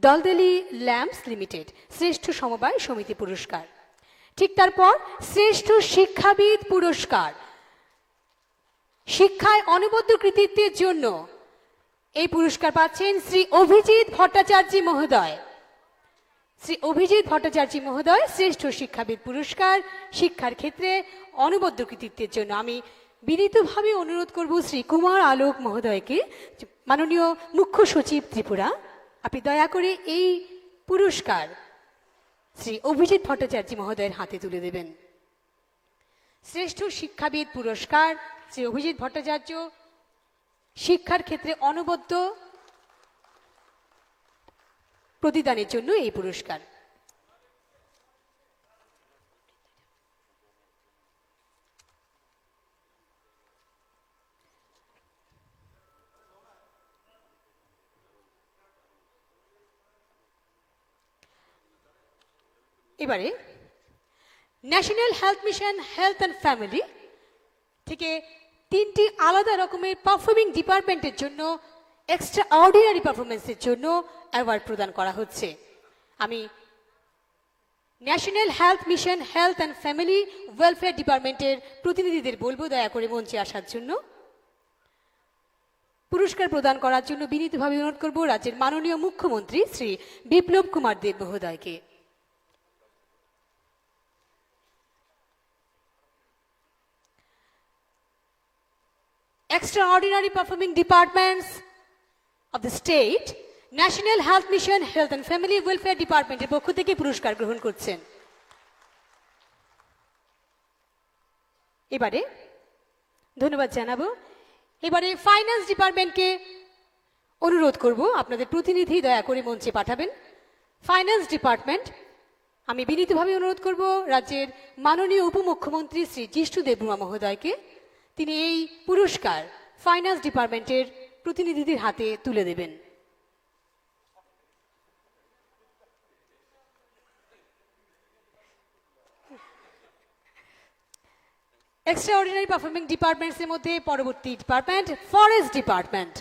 দলদলি ল্যাম্পস লিমিটেড শ্রেষ্ঠ সমবায় সমিতি পুরস্কার। ঠিক তারপর শ্রেষ্ঠ শিক্ষাবিদ পুরস্কার, শিক্ষায় অনবদ্য কৃতিত্বের জন্য এই পুরস্কার পাচ্ছেন শ্রী অভিজিৎ ভট্টাচার্য মহোদয়। শ্রী অভিজিৎ ভট্টাচার্য মহোদয় শ্রেষ্ঠ শিক্ষাবিদ পুরস্কার, শিক্ষার ক্ষেত্রে অনবদ্য কৃতিত্বের জন্য। আমি বিনীতভাবে অনুরোধ করব শ্রী কুমার আলোক মহোদয়কে, মাননীয় মুখ্য সচিব ত্রিপুরা, আপনি দয়া করে এই পুরস্কার শ্রী অভিজিৎ ভট্টাচার্য মহোদয়ের হাতে তুলে দেবেন। শ্রেষ্ঠ শিক্ষাবিদ পুরস্কার শ্রী অভিজিৎ ভট্টাচার্য, শিক্ষার ক্ষেত্রে অনবদ্য প্রতিদানের জন্য এই পুরস্কার। এবারে national health mission health and family থেকে তিনটি আলাদা রকমের পারফর্মিং ডিপার্টমেন্টের জন্য এক্সট্রা অর্ডিনারি পারফরমেন্সের জন্য অ্যাওয়ার্ড প্রদান করা হচ্ছে। আমি national health mission health and family welfare ডিপার্টমেন্টের প্রতিনিধিদের বলবো দয়া করে মঞ্চে আসার জন্য। পুরস্কার প্রদান করার জন্য বিনীতভাবে অনুরোধ করব রাজ্যের মাননীয় মুখ্যমন্ত্রী শ্রী বিপ্লব কুমার দেব মহোদয়কে। extraordinary performing departments of the state, national health mission health and family welfare ডিপার্টমেন্টের পক্ষ থেকে পুরস্কার গ্রহণ করছেন। এবারে ধন্যবাদ জানাবো। এবারে ফাইন্যান্স ডিপার্টমেন্টকে অনুরোধ করব আপনাদের প্রতিনিধি দয়া করে মঞ্চে পাঠাবেন। ফাইন্যান্স ডিপার্টমেন্ট, আমি বিনীতভাবে অনুরোধ করব রাজ্যের মাননীয় উপমুখ্যমন্ত্রী শ্রী জিষ্ণু দেববর্মা মহোদয়কে তিনি এই পুরস্কার ফাইন্যান্স ডিপার্টমেন্টের প্রতিনিধিদের হাতে তুলে দেবেন। এক্সট্রাঅর্ডিনারি পারফর্মিং ডিপার্টমেন্টসের মধ্যে পরবর্তী department forest department.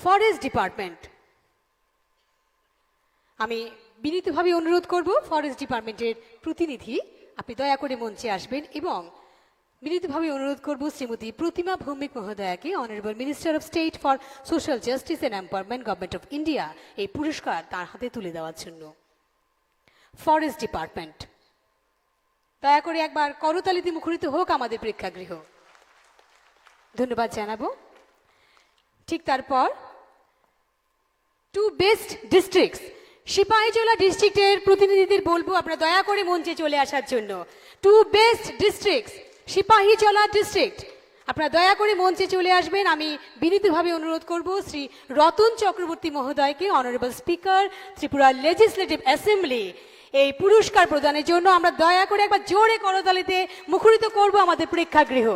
Forest department, আমি বিনীতভাবে অনুরোধ করব ফরেস্ট ডিপার্টমেন্টের প্রতিনিধি আপনি দয়া করে মঞ্চে আসবেন এবং বিনীতভাবে অনুরোধ করব শ্রীমতী প্রতিমা ভৌমিক মহোদয়াকে honourable minister of state for social justice and empowerment government of India এই পুরস্কার তার হাতে তুলে দেওয়ার জন্য। ফরেস্ট ডিপার্টমেন্ট, দয়া করে একবার করতালিতে মুখরিত হোক আমাদের প্রেক্ষাগৃহ। ধন্যবাদ জানাবো। ঠিক তারপর টু বেস্ট ডিস্ট্রিক্টস, সিপাহীজলা ডিস্ট্রিক্টের প্রতিনিধিদের বলবো আপনারা দয়া করে মঞ্চে চলে আসার জন্য। Two best districts, Sepahijala district, আপনারা দয়া করে মঞ্চে চলে আসবেন। আমি বিনীতভাবে অনুরোধ করব শ্রী রতন চক্রবর্তী মহোদয়কে honourable speaker Tripura legislative assembly এই পুরস্কার প্রদানের জন্য আমরা দয়া করে একবার জোরে করতালিতে মুখরিত করব আমাদের প্রেক্ষাগৃহ।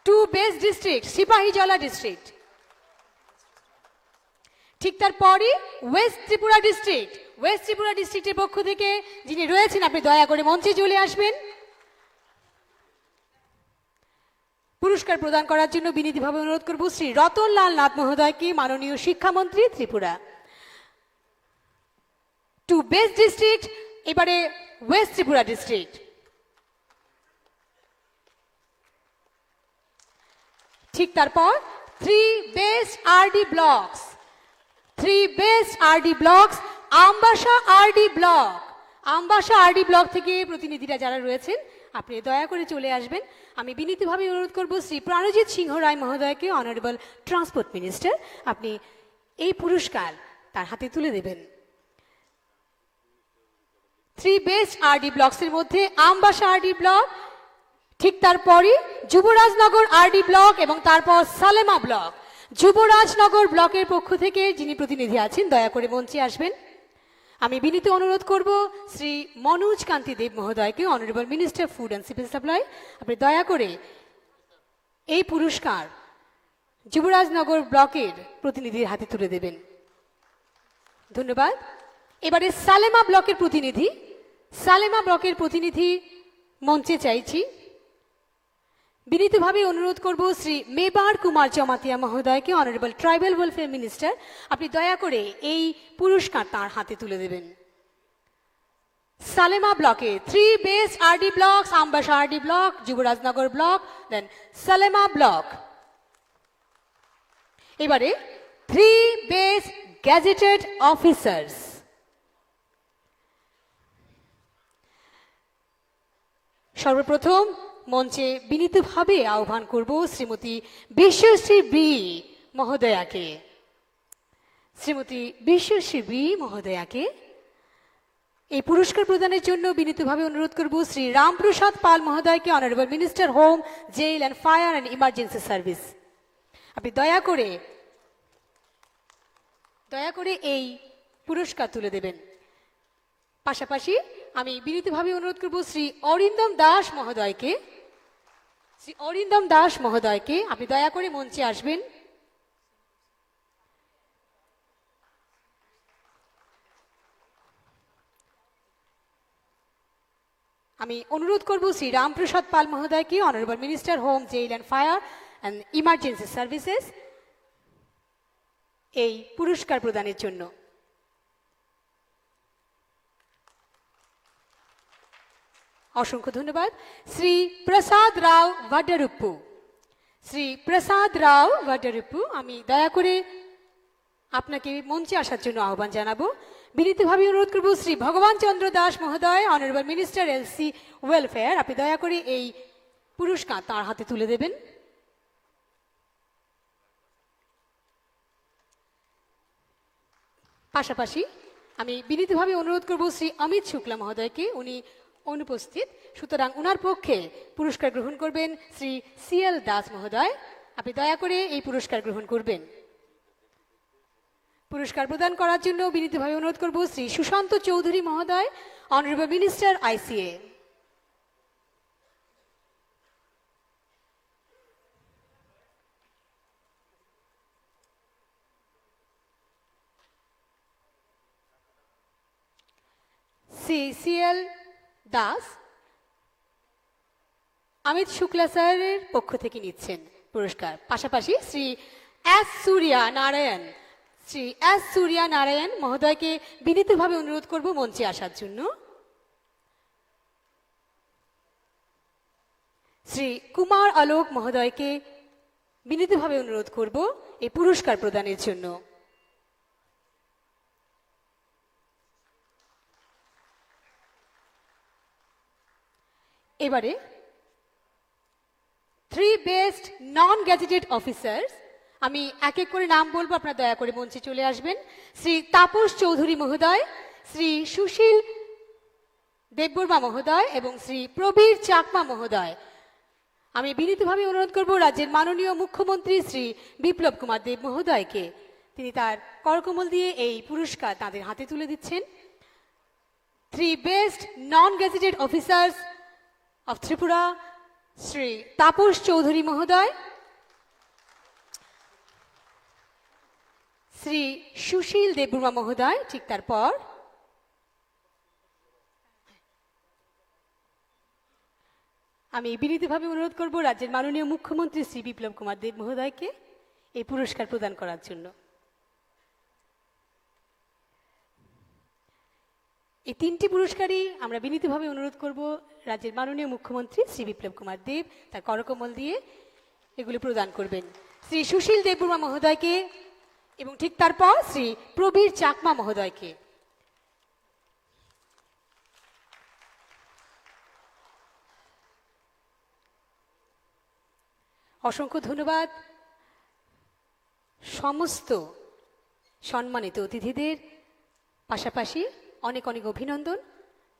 Two best district, Sepahijala district. ঠিক তারপরই west Tripura district, west Tripura ডিস্ট্রিক্টের পক্ষ থেকে যিনি রয়েছেন আপনি দয়া করে মঞ্চে চলে আসবেন। পুরস্কার প্রদান করার জন্য বিনীতভাবে অনুরোধ করব শ্রী রতনলাল নাথ মহোদয়কে, মাননীয় শিক্ষামন্ত্রী ত্রিপুরা। টু বেস্ট ডিস্ট্রিক্ট, এবারে ওয়েস্ট ত্রিপুরা ডিস্ট্রিক্ট। ঠিক তারপর three best RD blocks, three best RD blocks, Ambassa RD block. Ambassa RD block থেকে প্রতিনিধিরা যারা রয়েছেন আপনি দয়া করে চলে আসবেন। আমি বিনীতভাবে অনুরোধ করব শ্রী প্রাণজিৎ সিংহ রায় মহোদয়কে অনারেবল ট্রান্সপোর্ট মিনিস্টার আপনি এই পুরস্কার তার হাতে তুলে দেবেন। থ্রি বেস্ট আরডি ব্লকসের মধ্যে আমবাসা আরডি ব্লক, ঠিক তারপরই যুবরাজনগর আরডি ব্লক এবং তারপর সালেমা ব্লক। যুবরাজনগর ব্লকের পক্ষ থেকে যিনি প্রতিনিধি আছেন দয়া করে মঞ্চে আসবেন। আমি বিনীত অনুরোধ করব শ্রী মনোজ কান্তি দেব মহোদয়কে honourable minister food and civil supply আপনি দয়া করে এই পুরস্কার যুবরাজনগর ব্লকের প্রতিনিধির হাতে তুলে দেবেন। ধন্যবাদ। এবারে সালেমা ব্লকের প্রতিনিধি, সালেমা ব্লকের প্রতিনিধি মঞ্চে চাইছি। বিনীতভাবে অনুরোধ করব শ্রী মেবার কুমার চমাতিয়া মহোদয়কে অনারেবল ট্রাইবাল ওয়েলফেয়ার মিনিস্টার আপনি দয়া করে এই পুরস্কার তার হাতে তুলে দেবেন। সালেমা ব্লকে three best RD block, Ambassa RD block, Jubarajnagar block, then Salema block. এবারে থ্রি বেস্ট গ্যাজেটেড অফিসার্স। সর্বপ্রথম মঞ্চে বিনীতভাবে আহ্বান করব শ্রীমতী বিশ্বশ্রী বি মহোদয়াকে, শ্রীমতী বিশ্বশ্রী বি মহোদয়াকে এই পুরস্কার প্রদানের জন্য বিনীতভাবে অনুরোধ করব শ্রী রামপ্রসাদ পাল মহোদয়কে honourable minister home, jail and fire and emergency service আপনি দয়া করে এই পুরস্কার তুলে দেবেন। পাশাপাশি আমি বিনীতভাবে অনুরোধ করব শ্রী অরিন্দম দাস মহোদয়কে, শ্রী অরিন্দম দাস মহোদয়কে আপনি দয়া করে মঞ্চে আসবেন। আমি অনুরোধ করব শ্রী রামপ্রসাদ পাল মহোদয়কে honourable minister home, jail and fire and emergency services এই পুরস্কার প্রদানের জন্য। অসংখ্য ধন্যবাদ। শ্রী প্রসাদ রাও ভাডারুপ্পু, শ্রী প্রসাদ রাও ভাডারুপ্পু আমি দয়া করে আপনাকে মঞ্চে আসার জন্য আহ্বান জানাবো। বিনীতভাবে অনুরোধ করব শ্রী ভগবান চন্দ্র দাস মহোদয় অনারেবল মিনিস্টার এলসি ওয়েলফেয়ার আপনি দয়া করে এই পুরস্কার তার হাতে তুলে দেবেন। পাশাপাশি আমি বিনীতভাবে অনুরোধ করব শ্রী অমিত শুক্লা মহোদয়কে, উনি অনুপস্থিত, সুতরাং ওনার পক্ষে পুরস্কার গ্রহণ করবেন শ্রী সিএল দাস মহোদয়। আপনি দয়া করে এই পুরস্কার গ্রহণ করবেন। পুরস্কার প্রদান করার জন্য বিনীতভাবে অনুরোধ করব শ্রী সুশান্ত চৌধুরী মহোদয়, honourable minister আইসিএ। Shri CL Das Amit Shukla স্যারের পক্ষ থেকে নিচ্ছেন পুরস্কার। পাশাপাশি শ্রী এস সূর্যা নারায়ণ মহোদয়কে বিনীতভাবে অনুরোধ করব মঞ্চে আসার জন্য। শ্রী কুমার আলোক মহোদয়কে বিনীতভাবে অনুরোধ করব এই পুরস্কার প্রদানের জন্য। এবারে 3 বেস্ট নন গ্যাজেটেড অফিসার্স, আমি এক এক করে নাম বলবো, আপনারা দয়া করে মঞ্চে চলে আসবেন। শ্রী তাপস চৌধুরী মহোদয়, শ্রী সুশীল দেববর্মা মহোদয় এবং শ্রী প্রবীর চাকমা মহোদয়। আমি বিনীতভাবে অনুরোধ করব রাজ্যের মাননীয় মুখ্যমন্ত্রী শ্রী বিপ্লব কুমার দেব মহোদয়কে, তিনি তার করকমল দিয়ে এই পুরস্কার তাদের হাতে তুলে দিচ্ছেন। 3 best non gazetted officers of Tripura, Sri Taposh Chaudhary Mahoday, Sri Shushil Deburma Mahoday, ঠিক তারপর আমি বিনীতভাবে অনুরোধ করব রাজ্যের মাননীয় মুখ্যমন্ত্রী শ্রী বিপ্লব কুমার দেব মহোদয়কে এই পুরস্কার প্রদান করার জন্য। এই তিনটি পুরস্কারই আমরা বিনীতভাবে অনুরোধ করব রাজ্যের মাননীয় মুখ্যমন্ত্রী শ্রী বিপ্লব কুমার দেব তার করকমল দিয়ে এগুলি প্রদান করবেন শ্রী সুশীল দেববর্মা মহোদয়কে এবং ঠিক তারপর শ্রী প্রবীর চাকমা মহোদয়কে। অসংখ্য ধন্যবাদ সমস্ত সম্মানিত অতিথিদের, পাশাপাশি অনেক অনেক অভিনন্দন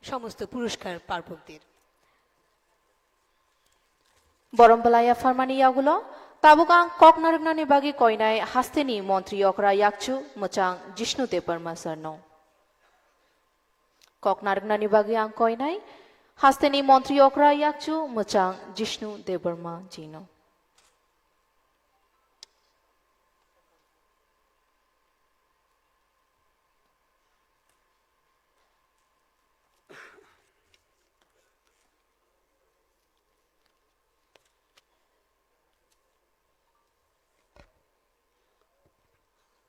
সমস্ত পুরস্কার প্রাপকদের। বরমবালায়া ফারমানিয়াগুলো তাবুকাং ককনারগনানি বাগি কয়নায় হাস্তেনি মন্ত্রী অকরা ইয়াকচু মোচাং জিষ্ণু দেববর্মা সারনো। ককনারগনানি বাগি আং কয়নায় হাস্তেনি মন্ত্রী অকরা ইয়াকচু মোচাং জিষ্ণু দেববর্মা জিনো।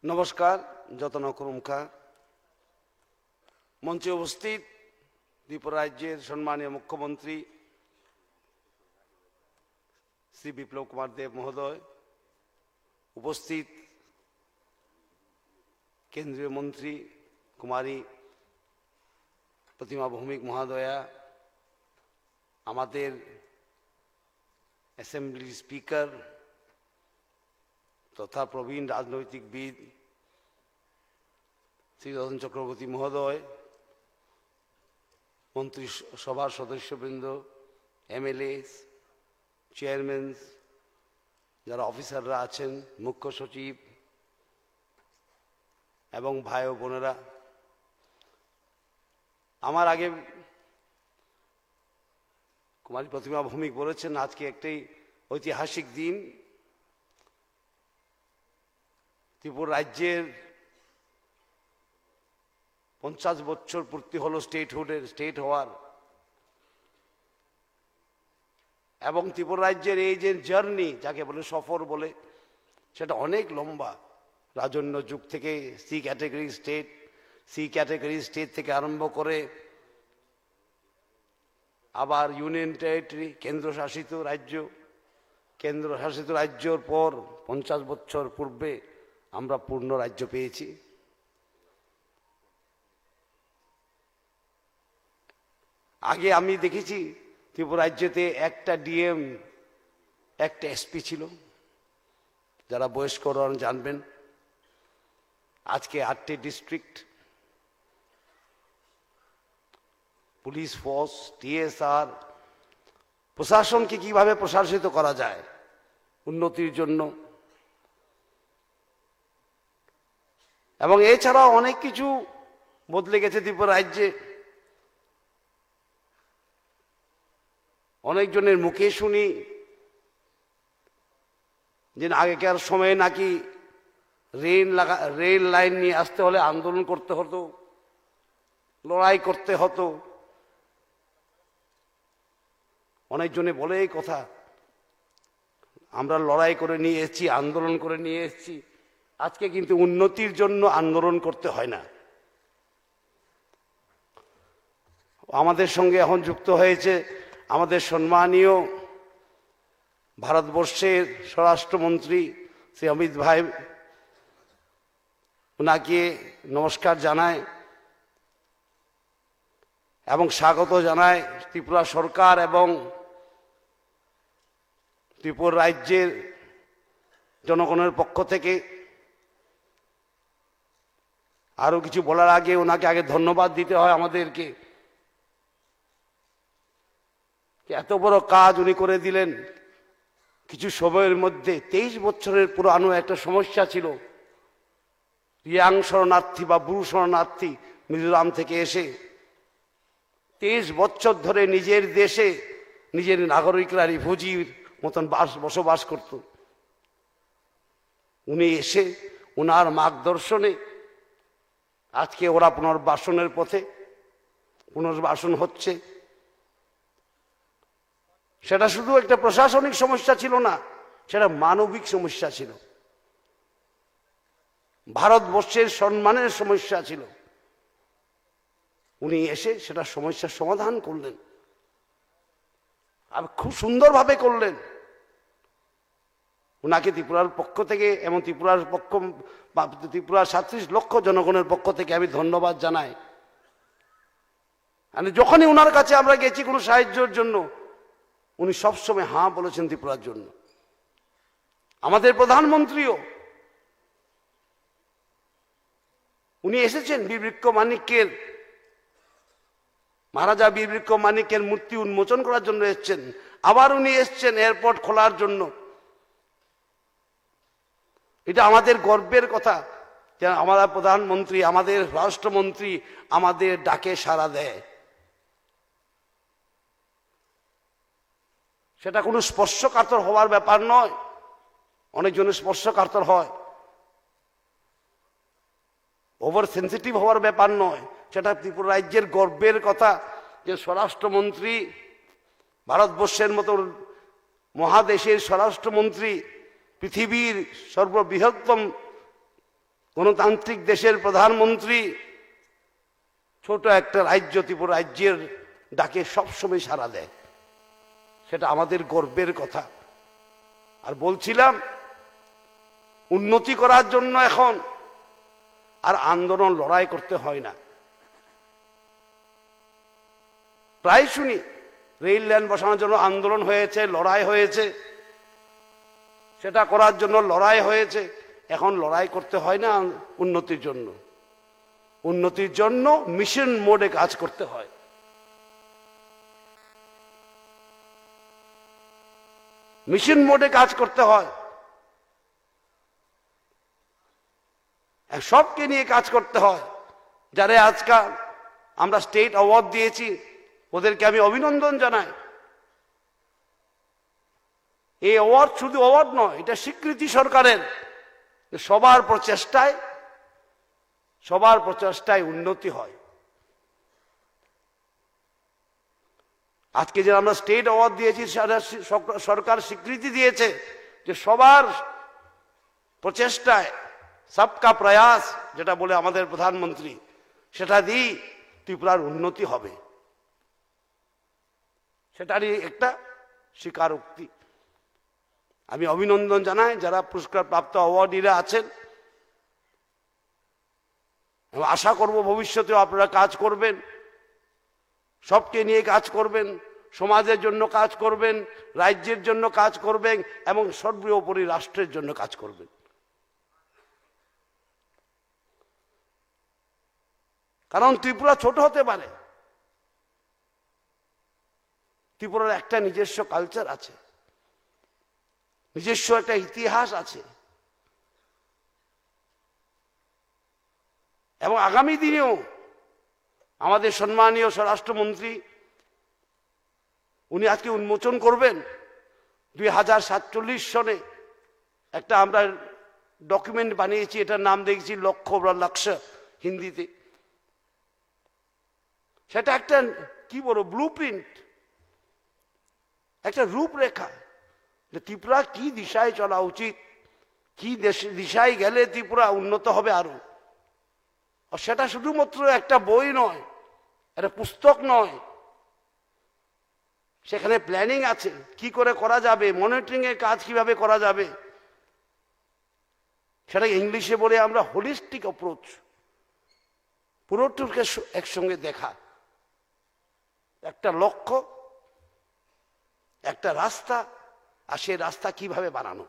নমস্কার, যতন করুমখা মঞ্চে উপস্থিত ত্রিপুরা রাজ্যের সম্মানীয় মুখ্যমন্ত্রী শ্রী বিপ্লব কুমার দেব মহোদয়, উপস্থিত কেন্দ্রীয় মন্ত্রী কুমারী প্রতিমা ভৌমিক মহোদয়া, আমাদের অ্যাসেম্বলির স্পিকার তথা প্রবীণ রাজনৈতিকবিদ শ্রী রতন চক্রবর্তী মহোদয়, মন্ত্রিসভার সদস্যবৃন্দ, এমএলএ, চেয়ারম্যান, যারা অফিসাররা আছেন, মুখ্য সচিব এবং ভাই ও বোনেরা, আমার আগে কুমারী প্রতিমা ভৌমিক বলেছেন আজকে একটি ঐতিহাসিক দিন। ত্রিপুরা রাজ্যের 50 বছর পূর্তি হলো স্টেট হওয়ার, এবং ত্রিপুরা রাজ্যের এই যে জার্নি, যাকে বলে সফর বলে, সেটা অনেক লম্বা। রাজন্য যুগ থেকে সি ক্যাটাগরি স্টেট থেকে আরম্ভ করে আবার ইউনিয়ন টেরিটরি, কেন্দ্রশাসিত রাজ্যর পর 50 বছর পূর্বে আমরা পূর্ণ রাজ্য পেয়েছি। আগে আমি দেখেছি ত্রিপুরা রাজ্যেতে একটা ডিএম, একটা এসপি ছিল। যারা বয়স্করা জানবেন, আজকে 8টি ডিস্ট্রিক্ট, পুলিশ ফোর্স, টিএসআর, প্রশাসনকে কিভাবে প্রশাসিত করা যায় উন্নতির জন্য, এবং এছাড়াও অনেক কিছু বদলে গেছে ত্রিপুরা রাজ্যে। অনেকজনের মুখে শুনি যে আগেকার সময়ে নাকি রেল লাইন নিয়ে আসতে হলে আন্দোলন করতে হতো, লড়াই করতে হতো। অনেকজনে বলে এই কথা, আমরা লড়াই করে নিয়ে এসেছি, আন্দোলন করে নিয়ে এসেছি। আজকে কিন্তু উন্নতির জন্য আন্দোলন করতে হয় না। আমাদের সঙ্গে এখন যুক্ত হয়েছে আমাদের সম্মানীয় ভারতবর্ষের স্বরাষ্ট্রমন্ত্রী শ্রী অমিত ভাই, ওনাকে নমস্কার জানায় এবং স্বাগত জানায় ত্রিপুরা সরকার এবং ত্রিপুরা রাজ্যের জনগণের পক্ষ থেকে। আরো কিছু বলার আগে ওনাকে আগে ধন্যবাদ দিতে হয় আমাদেরকে, এত বড় কাজ উনি করে দিলেন কিছু সময়ের মধ্যে। 23 বছরের পুরানো একটা সমস্যা ছিল, ইয়াং শরণার্থী বা বুড়ো শরণার্থী মিজোরাম থেকে এসে 23 বছর ধরে নিজের দেশে নিজের নাগরিকরা রিফিউজির মতন বসবাস করত। উনি এসে ওনার মার্গদর্শনে আজকে ওরা পুনর্বাসনের পথে, পুনর্বাসন হচ্ছে। সেটা শুধু একটা প্রশাসনিক সমস্যা ছিল না, সেটা মানবিক সমস্যা ছিল, ভারতবর্ষের সম্মানের সমস্যা ছিল। উনি এসে সেটা সমস্যার সমাধান করলেন, আর খুব সুন্দরভাবে করলেন। ওনাকে ত্রিপুরার পক্ষ থেকে এবং ত্রিপুরার 37 লক্ষ জনগণের পক্ষ থেকে আমি ধন্যবাদ জানাই। মানে যখনই ওনার কাছে আমরা গেছি কোনো সাহায্যের জন্য, উনি সবসময় হ্যাঁ বলেছেন ত্রিপুরার জন্য। আমাদের প্রধানমন্ত্রীও উনি এসেছেন বীরবৃক্ষ মানিক্যের, মহারাজা বীরবৃক্ষ মানিক্যের মূর্তি উন্মোচন করার জন্য এসেছেন। আবার উনি এসেছেন এয়ারপোর্ট খোলার জন্য। এটা আমাদের গর্বের কথা যে আমাদের প্রধানমন্ত্রী, আমাদের রাষ্ট্রমন্ত্রী আমাদের ডাকে সাড়া দেয়। সেটা কোনো স্পর্শকাতর হওয়ার ব্যাপার নয়, অনেকজনের স্পর্শকাতর হয়, ওভার সেন্সিটিভ হওয়ার ব্যাপার নয়। সেটা ত্রিপুরা রাজ্যের গর্বের কথা যে স্বরাষ্ট্রমন্ত্রী, ভারতবর্ষের মতো মহাদেশের স্বরাষ্ট্রমন্ত্রী, পৃথিবীর সর্ববৃহত্তম গণতান্ত্রিক দেশের প্রধানমন্ত্রী ছোট একটা রাজ্য ত্রিপুরা রাজ্যের ডাকে সবসময় সাড়া দেয়। সেটা আমাদের গর্বের কথা। আর বলছিলাম, উন্নতি করার জন্য এখন আর আন্দোলন লড়াই করতে হয় না। প্রায় শুনি রেল লাইন বসানোর জন্য আন্দোলন হয়েছে, লড়াই হয়েছে, সেটা করার জন্য লড়াই হয়েছে। এখন লড়াই করতে হয় না উন্নতির জন্য। উন্নতির জন্য মিশন মোডে কাজ করতে হয়। মিশন মোডে কাজ করতে হয়, সবকে নিয়ে কাজ করতে হয়। যারা আজকাল আমরা স্টেট অ্যাওয়ার্ড দিয়েছি, ওদেরকে আমি অভিনন্দন জানাই। এই অ্যাওয়ার্ড শুধু অ্যাওয়ার্ড নয়, এটা স্বীকৃতি সরকারের সবার প্রচেষ্টায় উন্নতি হয়। আজকে যে আমরা স্টেট অ্যাওয়ার্ড দিয়েছি, সরকার স্বীকৃতি দিয়েছে যে সবার প্রচেষ্টায়, সবকা প্রয়াস যেটা বলে আমাদের প্রধানমন্ত্রী, সেটা দিয়ে ত্রিপুরার উন্নতি হবে। সেটারই একটা স্বীকারোক্তি। আমি অভিনন্দন জানাই যারা পুরস্কার প্রাপ্ত অ্যাওয়ার্ডিরা আছেন, এবং আশা করব ভবিষ্যতেও আপনারা কাজ করবেন, সবকে নিয়ে কাজ করবেন, সমাজের জন্য কাজ করবেন, রাজ্যের জন্য কাজ করবেন এবং সর্বোপরি রাষ্ট্রের জন্য কাজ করবেন। কারণ ত্রিপুরা ছোট হতে পারে, ত্রিপুরার একটা নিজস্ব কালচার আছে, নিজস্ব একটা ইতিহাস আছে, এবং আগামী দিনেও আমাদের সম্মানীয় স্বরাষ্ট্রমন্ত্রী উনি আজকে উন্মোচন করবেন 2047 সনে একটা আমরা ডকুমেন্ট বানিয়েছি, এটার নাম দেখেছি লক্ষ্য বা লক্ষ্য হিন্দিতে। সেটা একটা কি বলবো ব্লু প্রিন্ট, একটা রূপরেখা যে ত্রিপুরা কি দিশায় চলা উচিত, কি দিশায় গেলে ত্রিপুরা উন্নত হবে আরো। আর সেটা শুধুমাত্র একটা বই নয়, একটা পুস্তক নয়, সেখানে প্ল্যানিং আছে কি করে করা যাবে, মনিটরিং এর কাজ কিভাবে করা যাবে। সেটা ইংলিশে বলে আমরা হোলিস্টিক অ্যাপ্রোচ, পুরোটাকে একসঙ্গে দেখা, একটা লক্ষ্য, একটা রাস্তা, আর সেই রাস্তা কিভাবে বানানো,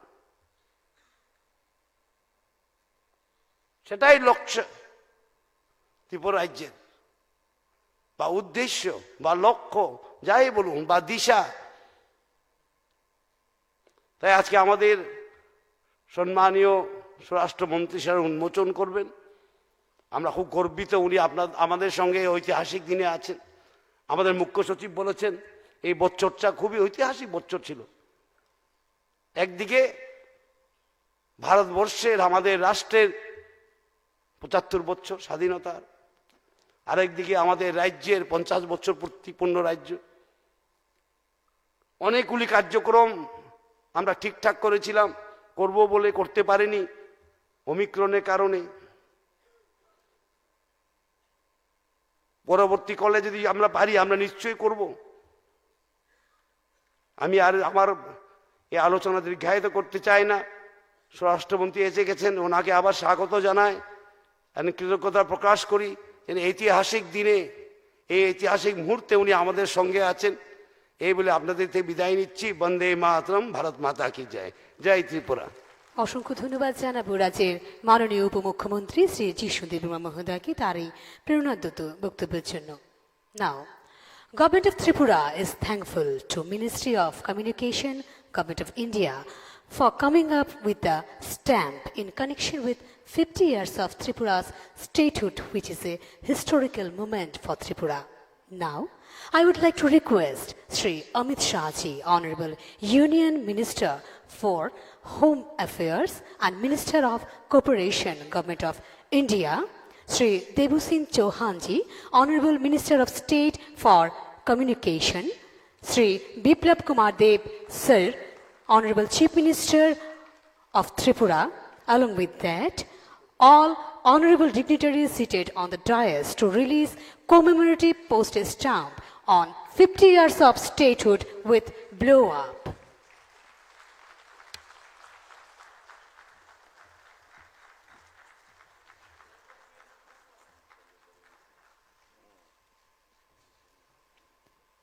সেটাই লক্ষ্য ত্রিপুরা রাজ্যের, বা উদ্দেশ্য বা লক্ষ্য যাই বলুন, বা দিশা। তাই আজকে আমাদের সম্মানীয় স্বরাষ্ট্রমন্ত্রী স্যার উন্মোচন করবেন। আমরা খুব গর্বিত উনি আমাদের সঙ্গে ঐতিহাসিক দিনে আছেন। আমাদের মুখ্য সচিব বলেছেন এই বছরটা খুবই ঐতিহাসিক বছর ছিল। একদিকে ভারতবর্ষের আমাদের রাষ্ট্রের 75 বছর স্বাধীনতার, আরেকদিকে আমাদের রাজ্যের 50 বছর পূর্ণ রাজ্য। অনেকগুলি কার্যক্রম আমরা ঠিকঠাক করেছিলাম, করব বলে করতে পারিনি ওমিক্রনের কারণে। পরবর্তীকালে যদি আমরা পারি আমরা নিশ্চয়ই করব। আমি আর আমার এই আলোচনা দীর্ঘায়িত করতে চাই না। স্বরাষ্ট্রমন্ত্রী এসে গেছেন, ওনাকে আবার স্বাগত জানাই, আমি কৃতজ্ঞতা প্রকাশ করি ঐতিহাসিক দিনে, এই ঐতিহাসিক মুহূর্তে উনি আমাদের সঙ্গে আছেন। এই বলে আপনাদের থেকে বিদায় নিচ্ছি। বন্দে মাতরম, ভারত মাতা কি জয়, জয় ত্রিপুরা। অসংখ্য ধন্যবাদ জানাবো রাজ্যের মাননীয় উপমুখ্যমন্ত্রী শ্রী যিশু দেববর্মা মহোদয়কে তার এই প্রেরণাদ্যুত বক্তব্যের জন্য। Now, Government of Tripura is thankful to Ministry of Communication, Government of India for coming up with the stamp in connection with 50 years of Tripura's statehood, which is a historical moment for Tripura. Now, I would like to request Sri Amit Shah Ji, Honorable Union Minister for Home Affairs and Minister of Cooperation, Government of India, Sri Debusingh Chauhan Ji, Honorable Minister of State for Communication, Sri Biplab Kumar Deb Sir, Honorable Chief Minister of Tripura, along with that, all honorable dignitaries seated on the dais to release commemorative postage stamp on 50 years of statehood with blow up.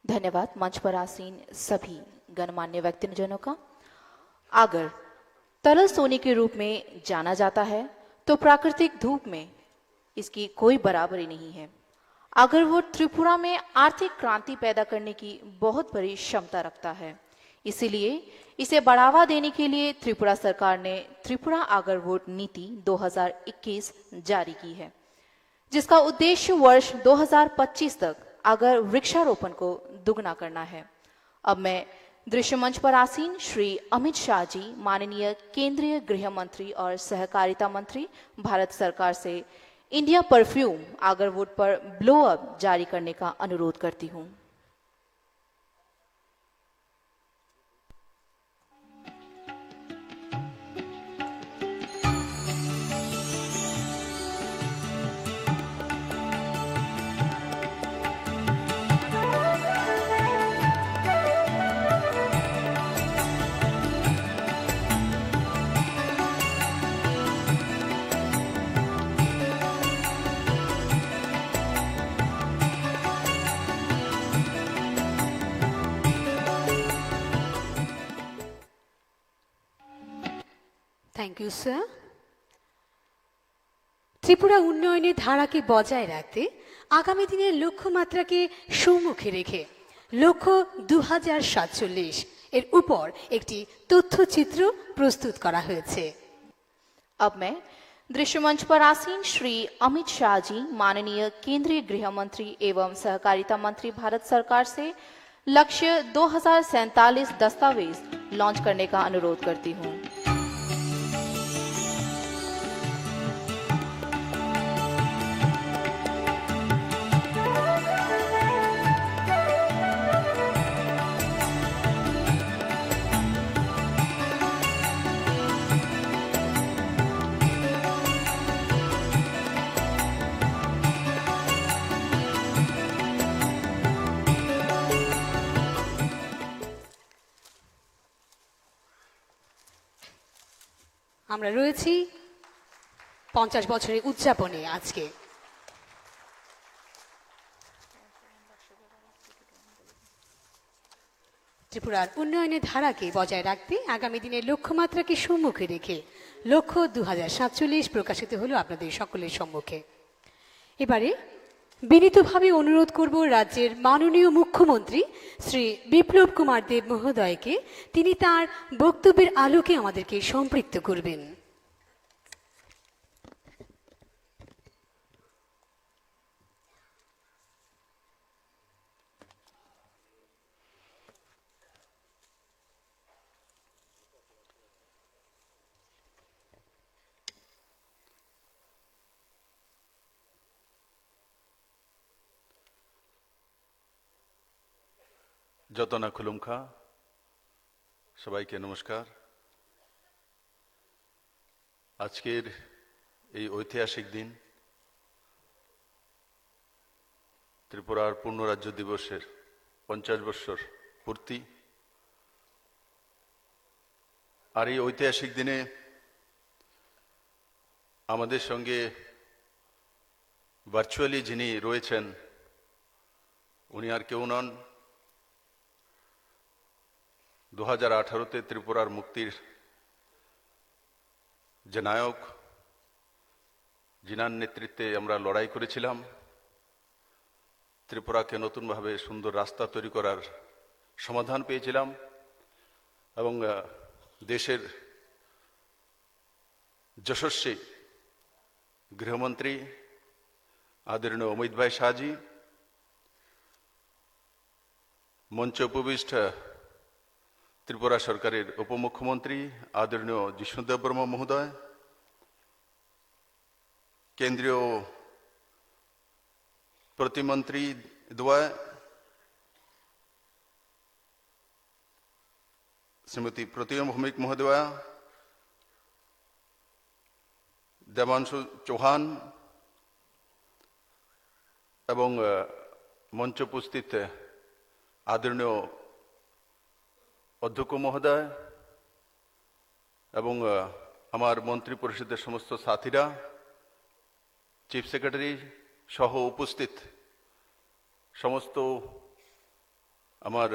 धन्यवाद मंच पर आसीन सभी गणमान्य व्यक्तिजनों का। अगर तरल सोने के रूप में जाना जाता है तो प्राकृतिक धूप में इसकी कोई बराबरी नहीं है। अगर वो त्रिपुरा में आर्थिक क्रांति पैदा करने की बहुत बड़ी क्षमता रखता है, इसीलिए इसे बढ़ावा देने के लिए त्रिपुरा सरकार ने त्रिपुरा आगरवोट नीति 2021 जारी की है, जिसका उद्देश्य वर्ष 2025 तक अगर वृक्षारोपण को दुगना करना है। अब मैं दृश्य मंच पर आसीन श्री अमित शाह जी, माननीय केंद्रीय गृह मंत्री और सहकारिता मंत्री, भारत सरकार से इंडिया परफ्यूम आगरवोट पर ब्लो अप जारी करने का अनुरोध करती हूं। Thank you sir. ত্রিপুরা উন্নয়নের ধারাকে বজায় রাখতে আগামী দিনের লক্ষ্যমাত্রাকে সম্মুখে রেখে লক্ষ্য 2047 এর উপর একটি তথ্যচিত্র প্রস্তুত করা হয়েছে। अब मैं दृश्य मंच पर आसीन श्री अमित शाह जी, माननीय केंद्रीय गृह मंत्री एवं सहकारिता मंत्री भारत सरकार से लक्ष्य 2047 दस्तावेज लॉन्च करने का अनुरोध करती हूँ। আমরা রয়েছি 50 বছরের উদযাপনে। আজকে ত্রিপুরার উন্নয়নের ধারাকে বজায় রাখতে আগামী দিনের লক্ষ্যমাত্রাকে সম্মুখে রেখে লক্ষ্য 2047 প্রকাশিত হলো আপনাদের সকলের সম্মুখে। এবারে বিনীতভাবে অনুরোধ করব রাজ্যের মাননীয় মুখ্যমন্ত্রী শ্রী বিপ্লব কুমার দেব মহোদয়কে, তিনি তার বক্তব্যের আলোকে আমাদেরকে সম্পৃক্ত করবেন। যতনা খুলুমখা, সবাইকে নমস্কার। আজকের এই ঐতিহাসিক দিন, ত্রিপুরার পূর্ণ রাজ্য দিবসের 50 বছর পূর্তি। আর এই ঐতিহাসিক দিনে আমাদের সঙ্গে ভার্চুয়ালি যিনি রয়েছেন, উনি আর কেউ নন, 2018-তে ত্রিপুরার মুক্তির যে নায়ক, যিনার নেতৃত্বে আমরা লড়াই করেছিলাম, ত্রিপুরাকে নতুনভাবে সুন্দর রাস্তা তৈরি করার সমাধান পেয়েছিলাম, এবং দেশের যশস্বী গৃহমন্ত্রী আদরণীয় অমিত ভাই শাহজি, মঞ্চে উপবিষ্ট ত্রিপুরা সরকারের উপমুখ্যমন্ত্রী আদরণীয় জিষ্ণুদেব বর্মা মহোদয়, কেন্দ্রীয় প্রতিমন্ত্রী দ্বয় শ্রীমতী প্রতিমা ভৌমিক মহোদয়া, দেবাংশু চৌহান এবং মঞ্চ উপস্থিত আদরণীয় অধ্যক্ষ মহোদয় এবং আমার মন্ত্রী পরিষদের সমস্ত সাথীরা, চিফ সেক্রেটারি সহ উপস্থিত সমস্ত আমার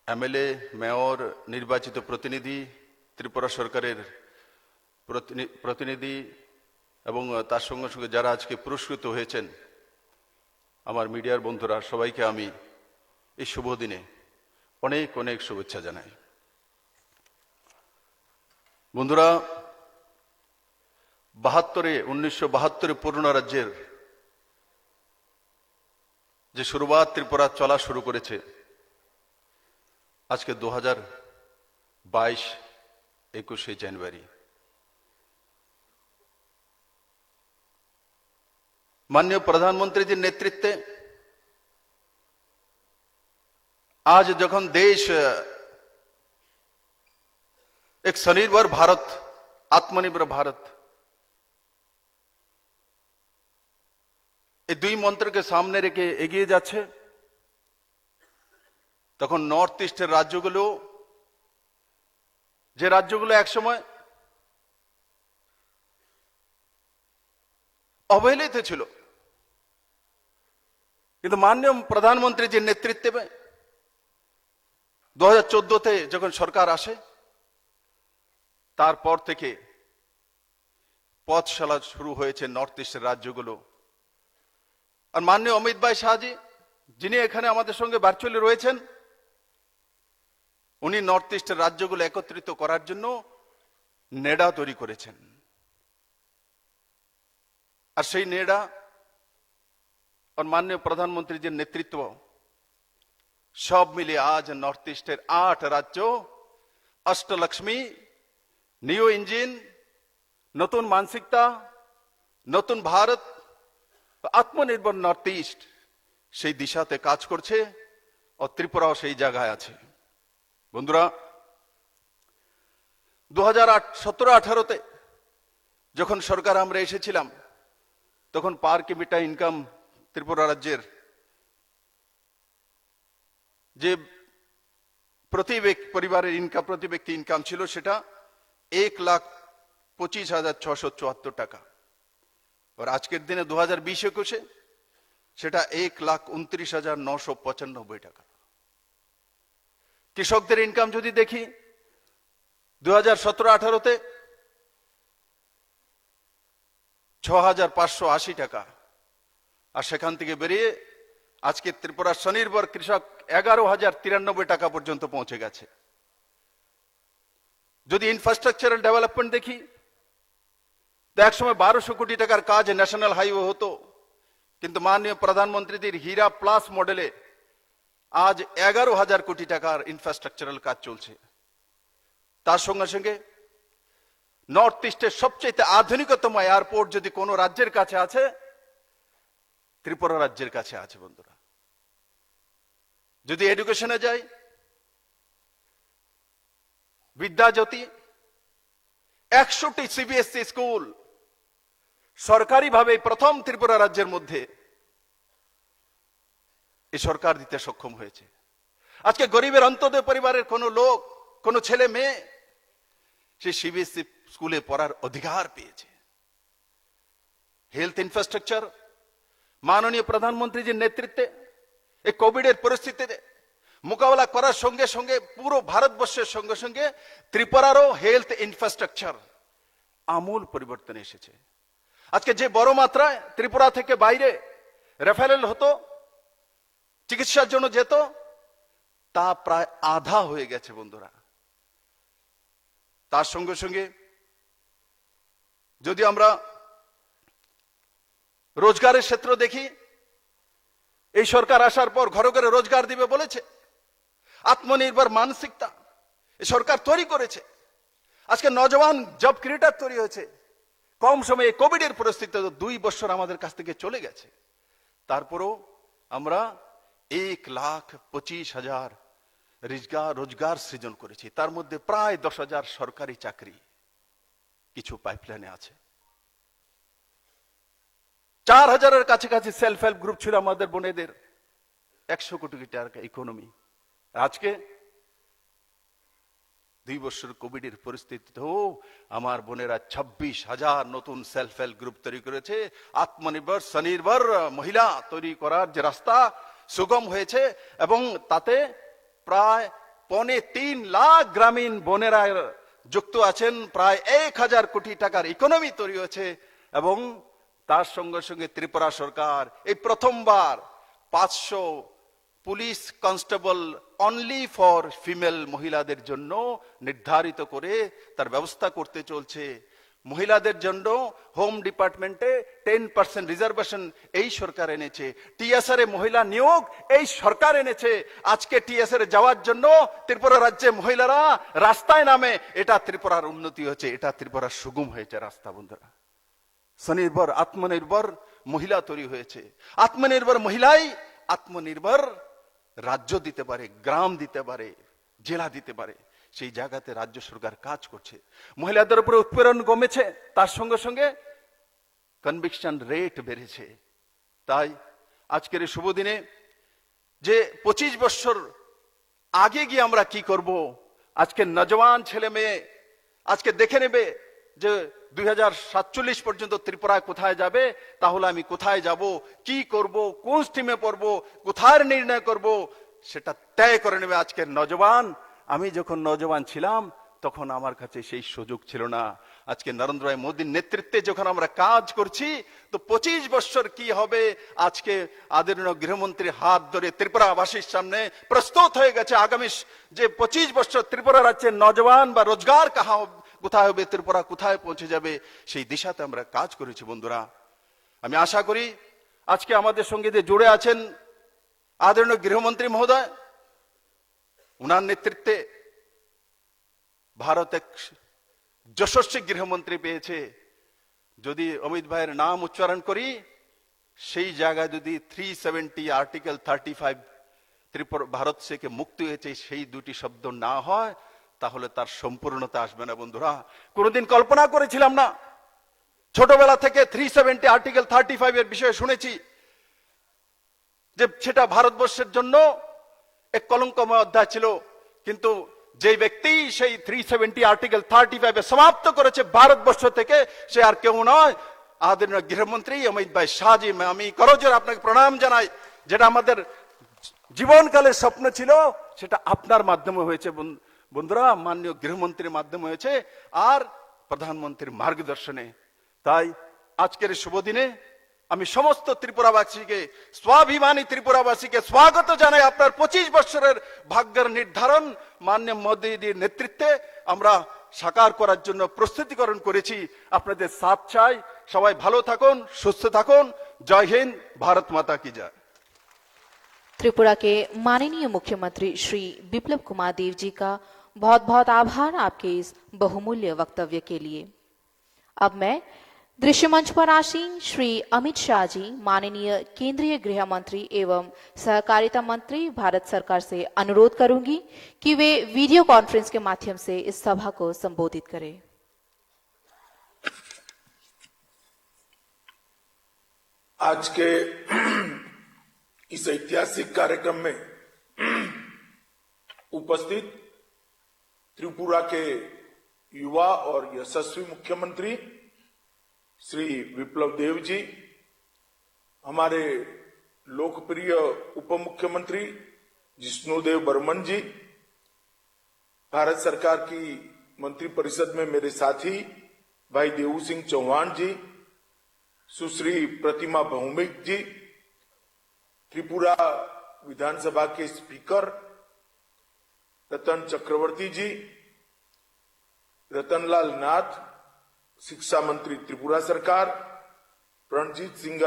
এমএলএ, মেয়র, নির্বাচিত প্রতিনিধি, ত্রিপুরা সরকারের প্রতিনিধি এবং তার সঙ্গে সঙ্গে যারা আজকে পুরস্কৃত হয়েছেন, আমার মিডিয়ার বন্ধুরা, সবাইকে আমি এই শুভ দিনে অনেক অনেক শুভেচ্ছা জানাই। বন্ধুরা, 1972 পূর্ণ রাজ্যের যে শুরুয়াত ত্রিপুরা চলা শুরু করেছে, আজকে 2022 21শে জানুয়ারি। माननीय प्रधानमंत्री जी नेतृत्वे आज যখন দেশ एक स्वनिर्भर भारत, आत्मनिर्भर भारत, এই দুই মন্ত্রকে সামনে রেখে এগিয়ে যাচ্ছে, তখন নর্থ ইস্টের রাজ্যগুলো, যে রাজ্যগুলো একসময় অবহেলিত ছিল, কিন্তু মাননীয় প্রধানমন্ত্রীজির নেতৃত্বে 2014-তে যখন সরকার আসে, তারপর থেকে পথশালা শুরু হয়েছে নর্থ ইস্টের রাজ্যগুলো। আর মাননীয় অমিত ভাই শাহজি, যিনি এখানে আমাদের সঙ্গে ভার্চুয়ালি রয়েছেন, উনি নর্থ ইস্টের রাজ্যগুলো একত্রিত করার জন্য নেডা তৈরি করেছেন। আর সেই নেডা আর মাননীয় প্রধানমন্ত্রীর নেতৃত্ব সব মিলিয়ে আজ নর্থ ইস্টের 8 রাজ্য, অষ্টলক্ষ্মী, নিউ ইঞ্জিন, নতুন মানসিকতা, নতুন ভারত, আত্মনির্ভর নর্থ ইস্ট সেই দিশাতে কাজ করছে। ও ত্রিপুরাও সেই জায়গায় আছে। বন্ধুরা, 2017-18-তে যখন সরকার আমরা এসেছিলাম, তখন পার ক্যাপিটা ইনকাম ত্রিপুরা রাজ্যের যে প্রতি পরিবারের ইনকাম, প্রতি ব্যক্তি ইনকাম ছিল সেটা 1,25,674 টাকা। আর আজকের দিনে 2020-21-এ সেটা 1,29,995 টাকা। কৃষকদের ইনকাম যদি দেখি, 2017-18-তে 6,580 টাকা। আর সেখান থেকে বেরিয়ে আজকে ত্রিপুরার স্বনির্ভর কৃষক 11,093 টাকা পর্যন্ত পৌঁছে গেছে। যদি ইনফ্রাস্ট্রাকচারাল ডেভেলপমেন্ট দেখি, তো একসময় 1200 কোটি টাকার কাজ ন্যাশনাল হাইওয়ে হতো, কিন্তু মাননীয় প্রধানমন্ত্রীদের হীরা প্লাস মডেলে আজ 11,000 কোটি টাকার ইনফ্রাস্ট্রাকচারাল কাজ চলছে। তার সঙ্গে সঙ্গে নর্থ ইস্টের সবচেয়ে আধুনিকতম এয়ারপোর্ট যদি কোনো রাজ্যের কাছে আছে, ত্রিপুরা রাজ্যের কাছে আছে। বন্ধুরা, যদি এডুকেশনে যাই, বিদ্যাজ্যোতি, 100টি সিবিএসই স্কুল সরকারিভাবে প্রথম ত্রিপুরা রাজ্যের মধ্যে এই সরকার দিতে সক্ষম হয়েছে। আজকে গরিবের অন্তোদয় পরিবারের কোন লোক, কোন ছেলে মেয়ে সে সিবিএসই স্কুলে পড়ার অধিকার পেয়েছে। হেলথ ইনফ্রাস্ট্রাকচার মাননীয় প্রধানমন্ত্রীজির নেতৃত্বে এই কোভিডের পরিস্থিতিতে মোকাবেলা করার সঙ্গে সঙ্গে পুরো ভারতবর্ষের সঙ্গে সঙ্গে ত্রিপুরারও হেলথ ইনফ্রাস্ট্রাকচার আমূল পরিবর্তন এসেছে। আজকে যে বড় মাত্রায় ত্রিপুরা থেকে বাইরে রেফারেল হতো, চিকিৎসার জন্য যেত, তা প্রায় আধা হয়ে গেছে। বন্ধুরা, তার সঙ্গে সঙ্গে যদি আমরা রোজগারের ক্ষেত্র দেখি, এই সরকার আসার পর ঘরে ঘরে রোজগার দিবে বলেছে। আত্মনির্ভর মানসিকতা এই সরকার তৈরি করেছে। আজকে নজওয়ান জব ক্রিয়েটার তৈরি হয়েছে। কম সময়ে কোভিডের পরিস্থিতিতে 2 বছর আমাদের কাছ থেকে চলে গেছে, তারপরও আমরা 1,25,000 রোজগার সৃজন করেছি। তার মধ্যে প্রায় 10,000 সরকারি চাকরি, কিছু পাইপলাইনে আছে। 4,000-এর কাছাকাছি সেলফ হেল্প গ্রুপ ছিল আমাদের বোনেদের। 100 কোটি টাকা ইকোনমি। আজকে 2 বছর কোভিডের পরিস্থিতিতেও আমার বোনেরা 26,000 নতুন সেলফ হেল্প গ্রুপ তৈরি করেছে। আত্মনির্ভর স্বনির্ভর মহিলা তৈরি করার যে রাস্তা সুগম হয়েছে, এবং তাতে প্রায় 3.25 লাখ গ্রামীণ বোনেরা যুক্ত আছেন। প্রায় 1,000 কোটি টাকার ইকোনমি তৈরি হয়েছে। এবং তার সঙ্গে সঙ্গে ত্রিপুরা সরকার এই প্রথমবার 500 police constable only for female মহিলাদের জন্য নির্ধারিত করে তার ব্যবস্থা করতে চলছে। মহিলাদের জন্য হোম ডিপার্টমেন্টে 10% রিজার্ভেশন এই সরকার এনেছে। টিএসআর এ মহিলা নিয়োগ এই সরকার এনেছে। আজকে টিএসআর এ যাওয়ার জন্য ত্রিপুরা রাজ্যে মহিলারা রাস্তায় নামে। এটা ত্রিপুরার উন্নতি হয়েছে, এটা ত্রিপুরার সুগম হয়েছে রাস্তা। বন্ধুরা, স্বনির্ভর আত্মনির্ভর মহিলা তৈরি হয়েছে। আত্মনির্ভর মহিলাই আত্মনির্ভর রাজ্য দিতে পারে, গ্রাম দিতে পারে, জেলা দিতে পারে। সেই জায়গাতে রাজ্য সরকার কাজ করছে। মহিলাদের উপরে উৎপীড়ন কমেছে, তার সঙ্গে সঙ্গে কনভিকশন রেট বেড়েছে। তাই আজকের এই শুভ দিনে যে 25 বছর আগে গিয়ে আমরা কি করব, আজকে নজওয়ান ছেলে মেয়ে আজকে দেখে নেবে যে 2047 পর্যন্ত ত্রিপুরায় কোথায় যাবে, তাহলে আমি কোথায় যাব, কি করব, কোন স্ট্রিমে পড়ব, কোথায় নির্ণয় করব, সেটা তয় করে নেবে আজকের নজওয়ান। আমি যখন নজওয়ান ছিলাম তখন আমার কাছে সেই সুযোগ ছিল না। আজকে নরেন্দ্র ভাই মোদীর নেতৃত্বে যখন আমরা কাজ করছি তো 25 বছর কি হবে আজকে আদরণীয় গৃহমন্ত্রী হাত ধরে ত্রিপুরাবাসীর সামনে প্রস্তুত হয়ে গেছে আগামী যে 25 বছর ত্রিপুরা রাজ্যের নজওয়ান বা রোজগার কোথায় হবে, ত্রিপুরা কোথায় পৌঁছে যাবে, সেই দিশাতে আমরা কাজ করেছি বন্ধুরা। আমি আশা করি আজকে আমাদের সঙ্গে যে জুড়ে আছেন আদরণীয় গৃহমন্ত্রী মহোদয়, উনার নেতৃত্বে ভারত এক যশস্বী গৃহমন্ত্রী পেয়েছে। যদি অমিত ভাইয়ের নাম উচ্চারণ করি সেই জায়গায় যদি 370 আর্টিকেল 35 ত্রিপুরা ভারত থেকে মুক্তি হয়েছে সেই দুটি শব্দ না হয় তাহলে তার সম্পূর্ণতা আসবে না বন্ধুরা। কোনোদিন কল্পনা করেছিলাম না, ছোটবেলা থেকে 370 আর্টিকেল 35 এর বিষয়ে শুনেছি যে সেটা ভারতবর্ষের জন্য এক কলঙ্কময় অধ্যায় ছিল, কিন্তু যে ব্যক্তি সেই 370 আর্টিকেল 35 সমাপ্ত করেছে ভারতবর্ষ থেকে সে আর কেউ নয় আদরণীয় গৃহমন্ত্রী অমিত ভাই শাহজি। আমি করজোড়ে আপনাকে প্রণাম জানাই। যেটা আমাদের জীবনকালের স্বপ্ন ছিল সেটা আপনার মাধ্যমে হয়েছে বন্ধুরা, মাননীয় গৃহমন্ত্রীর মাধ্যমে হয়েছে আর প্রধানমন্ত্রীর মার্গদর্শনে। তাই আজকের শুভ দিনে আমি সমস্ত ত্রিপুরাবাসীকে, স্বাভিমানী ত্রিপুরাবাসীকে স্বাগত জানাই। আপনার 25 বছরের ভাগ্যের নির্ধারণ মাননীয় মোদীজির নেতৃত্বে আমরা সাকার করার জন্য প্রস্তুতিকরণ করেছি। আপনাদের সাথ চাই। সবাই ভালো থাকুন, সুস্থ থাকুন। জয় হিন্দ, ভারত মাতা কি জয়। त्रिपुरा के माननीय मुख्यमंत्री श्री बिप्लब कुमार देव जी का बहुत बहुत आभार आपके इस बहुमूल्य वक्तव्य के लिए। अब मैं दृश्य मंच पर आसीन श्री अमित शाह जी, माननीय केंद्रीय गृह मंत्री एवं सहकारिता मंत्री भारत सरकार से अनुरोध करूंगी कि वे वीडियो कॉन्फ्रेंस के माध्यम से इस सभा को संबोधित करें। आज के इस ऐतिहासिक कार्यक्रम में उपस्थित त्रिपुरा के युवा और यशस्वी मुख्यमंत्री श्री विप्लव देव जी, हमारे लोकप्रिय उप मुख्यमंत्री जिष्णुदेव बर्मन जी, भारत सरकार की मंत्रिपरिषद में मेरे साथी भाई देवू सिंह चौहान जी, सुश्री प्रतिमा भौमिक जी, त्रिपुरा विधानसभा के स्पीकर रतन चक्रवर्ती जी, रतनलाल नाथ, शिक्षा मंत्री त्रिपुरा सरकार, प्रणजीत सिंह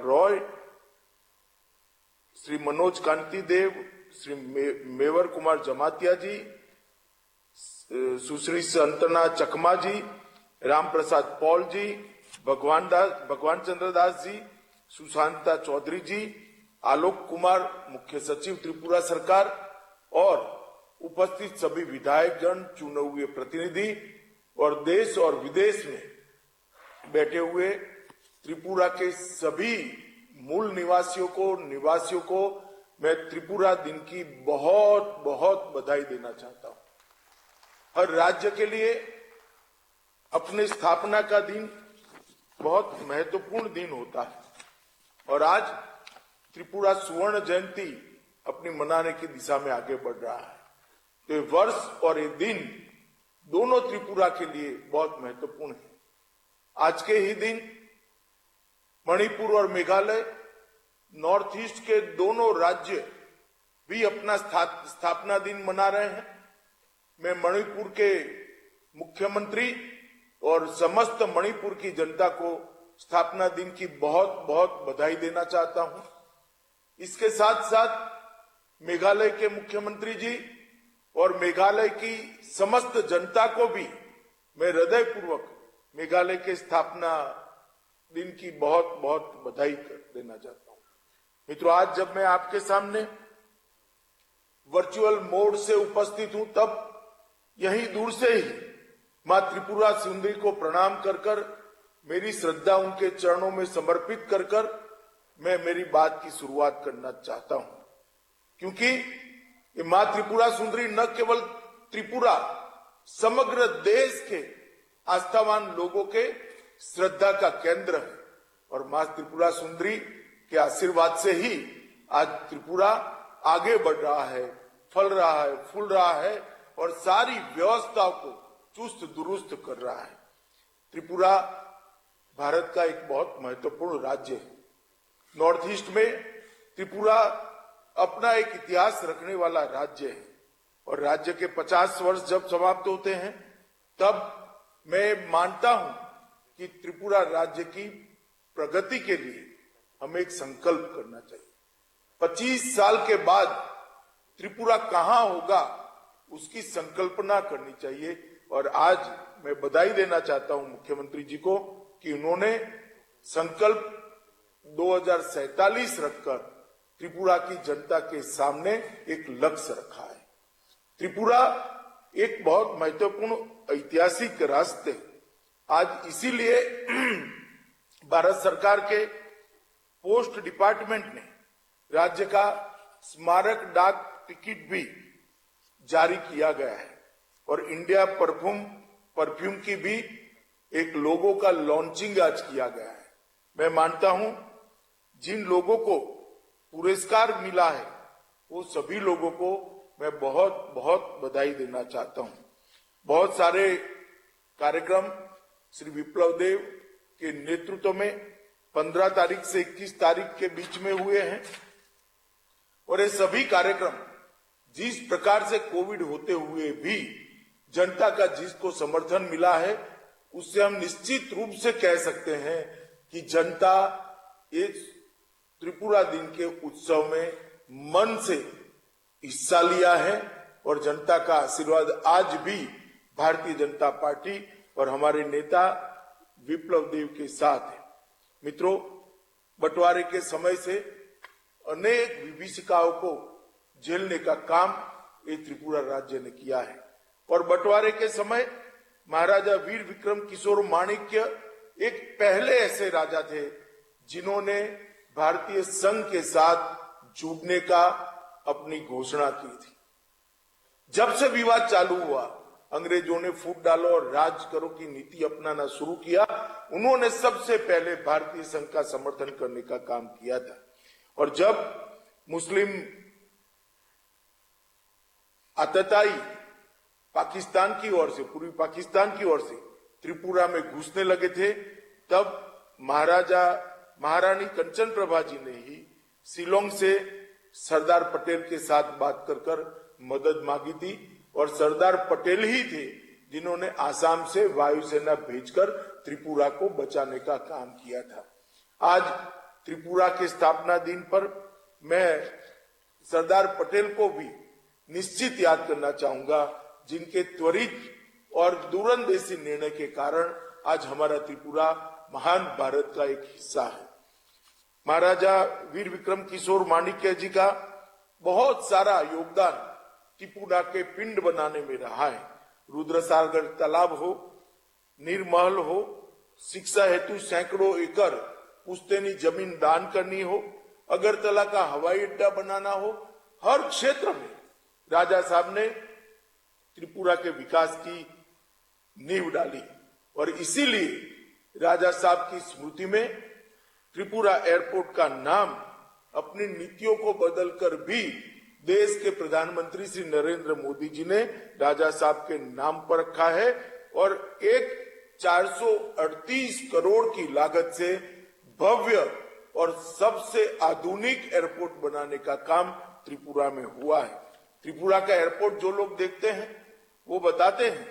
रॉय, श्री मनोज कांति देव, श्री मेवर कुमार जमातिया जी, सुश्री संतना चकमा जी, राम प्रसाद पॉल जी, भगवान चंद्र दास जी, सुशांता चौधरी जी, आलोक कुमार मुख्य सचिव त्रिपुरा सरकार और उपस्थित सभी विधायकगण, चुने हुए प्रतिनिधि और देश और विदेश में बैठे हुए त्रिपुरा के सभी मूल निवासियों को मैं त्रिपुरा दिन की बहुत बहुत बधाई देना चाहता हूं। हर राज्य के लिए अपने स्थापना का दिन बहुत महत्वपूर्ण दिन होता है और आज त्रिपुरा सुवर्ण जयंती अपनी मनाने की दिशा में आगे बढ़ रहा है। तो ये वर्ष और ये दिन दोनों त्रिपुरा के लिए बहुत महत्वपूर्ण है। आज के ही दिन मणिपुर और मेघालय, नॉर्थ ईस्ट के दोनों राज्य भी अपना स्थापना दिन मना रहे हैं। मैं मणिपुर के मुख्यमंत्री और समस्त मणिपुर की जनता को स्थापना दिन की बहुत बहुत बधाई देना चाहता हूं। इसके साथ साथ मेघालय के मुख्यमंत्री जी और मेघालय की समस्त जनता को भी मैं हृदयपूर्वक मेघालय के स्थापना दिन की बहुत बहुत बधाई देना चाहता हूं। मित्रों, आज जब मैं आपके सामने वर्चुअल मोड से उपस्थित हूं तब यहीं दूर से ही मां त्रिपुरा सुंदरी को प्रणाम कर कर मेरी श्रद्धा उनके चरणों में समर्पित कर कर मैं मेरी बात की शुरुआत करना चाहता हूं, क्योंकि ये मां त्रिपुरा सुंदरी न केवल त्रिपुरा, समग्र देश के आस्थावान लोगों के श्रद्धा का केंद्र है और मां त्रिपुरा सुंदरी के आशीर्वाद से ही आज त्रिपुरा आगे बढ़ रहा है, फल रहा है, फूल रहा है और सारी व्यवस्थाओं को चुस्त दुरुस्त कर रहा है। त्रिपुरा भारत का एक बहुत महत्वपूर्ण राज्य है। नॉर्थ ईस्ट में त्रिपुरा अपना एक इतिहास रखने वाला राज्य है और राज्य के 50 वर्ष जब समाप्त होते हैं तब मैं मानता हूं कि त्रिपुरा राज्य की प्रगति के लिए हमें एक संकल्प करना चाहिए। 25 साल के बाद त्रिपुरा कहां होगा उसकी संकल्पना करनी चाहिए और आज मैं बधाई देना चाहता हूं मुख्यमंत्री जी को कि उन्होंने संकल्प 2047 रखकर त्रिपुरा की जनता के सामने एक लक्ष्य रखा है। त्रिपुरा एक बहुत महत्वपूर्ण ऐतिहासिक रास्ते आज इसीलिए भारत सरकार के पोस्ट डिपार्टमेंट ने राज्य का स्मारक डाक टिकट भी जारी किया गया है और इंडिया परफ्यूम की भी एक लोगो का लॉन्चिंग आज किया गया है। मैं मानता हूं जिन लोगों को पुरस्कार मिला है वो सभी लोगों को मैं बहुत बहुत बधाई देना चाहता हूं। बहुत सारे कार्यक्रम श्री विप्लव देव के नेतृत्व में 15 तारीख से 21 तारीख के बीच में हुए हैं और ये सभी कार्यक्रम जिस प्रकार से कोविड होते हुए भी जनता का जिसको समर्थन मिला है उससे हम निश्चित रूप से कह सकते हैं कि जनता इस त्रिपुरा दिन के उत्सव में मन से हिस्सा लिया है और जनता का आशीर्वाद आज भी भारतीय जनता पार्टी और हमारे नेता विप्लव देव के साथ है। मित्रों, बंटवारे के समय से अनेक विभीषिकाओं को झेलने का काम ये त्रिपुरा राज्य ने किया है और बंटवारे के समय महाराजा वीर विक्रम किशोर माणिक्य एक पहले ऐसे राजा थे जिन्होंने भारतीय संघ के साथ जुड़ने का अपनी घोषणा की थी। जब से विवाद चालू हुआ अंग्रेजों ने फूट डालो और राज करो की नीति अपनाना शुरू किया, उन्होंने सबसे पहले भारतीय संघ का समर्थन करने का काम किया था और जब मुस्लिम आतताई पाकिस्तान की ओर से पूर्वी पाकिस्तान की ओर से त्रिपुरा में घुसने लगे थे तब महारानी कंचन प्रभा जी ने ही शिलोंग से सरदार पटेल के साथ बात कर मदद मांगी थी और सरदार पटेल ही थे जिन्होंने आसाम से वायुसेना भेजकर त्रिपुरा को बचाने का काम किया था। आज त्रिपुरा के स्थापना दिन पर मैं सरदार पटेल को भी निश्चित याद करना चाहूंगा जिनके त्वरित और दूरंदेशी निर्णय के कारण आज हमारा त्रिपुरा महान भारत का एक हिस्सा है। महाराजा वीर विक्रम किशोर माणिक्य जी का बहुत सारा योगदान त्रिपुरा के पिंड बनाने में रहा है। रुद्रसागर तालाब हो, नीरमहल हो, शिक्षा हेतु सैकड़ों एकड़ पुश्तैनी जमीन दान करनी हो, अगरतला का हवाई अड्डा बनाना हो, हर क्षेत्र में राजा साहब ने त्रिपुरा के विकास की नींव डाली और इसीलिए राजा साहब की स्मृति में त्रिपुरा एयरपोर्ट का नाम अपनी नीतियों को बदलकर भी देश के प्रधानमंत्री श्री नरेंद्र मोदी जी ने राजा साहब के नाम पर रखा है और एक 438 करोड़ की लागत से भव्य और सबसे आधुनिक एयरपोर्ट बनाने का काम त्रिपुरा में हुआ है। त्रिपुरा का एयरपोर्ट जो लोग देखते हैं वो बताते हैं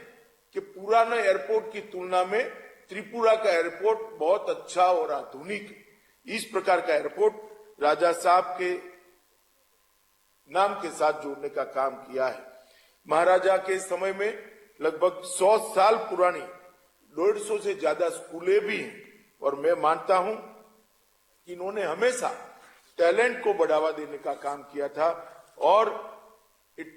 कि पुराने एयरपोर्ट की तुलना में त्रिपुरा का एयरपोर्ट बहुत अच्छा और आधुनिक है। इस प्रकार का एयरपोर्ट राजा साहब के नाम के साथ जोड़ने का काम किया है। महाराजा के समय में लगभग 100 साल पुरानी 150 से ज्यादा स्कूलें भी हैं और मैं मानता हूं कि इन्होंने हमेशा टैलेंट को बढ़ावा देने का काम किया था और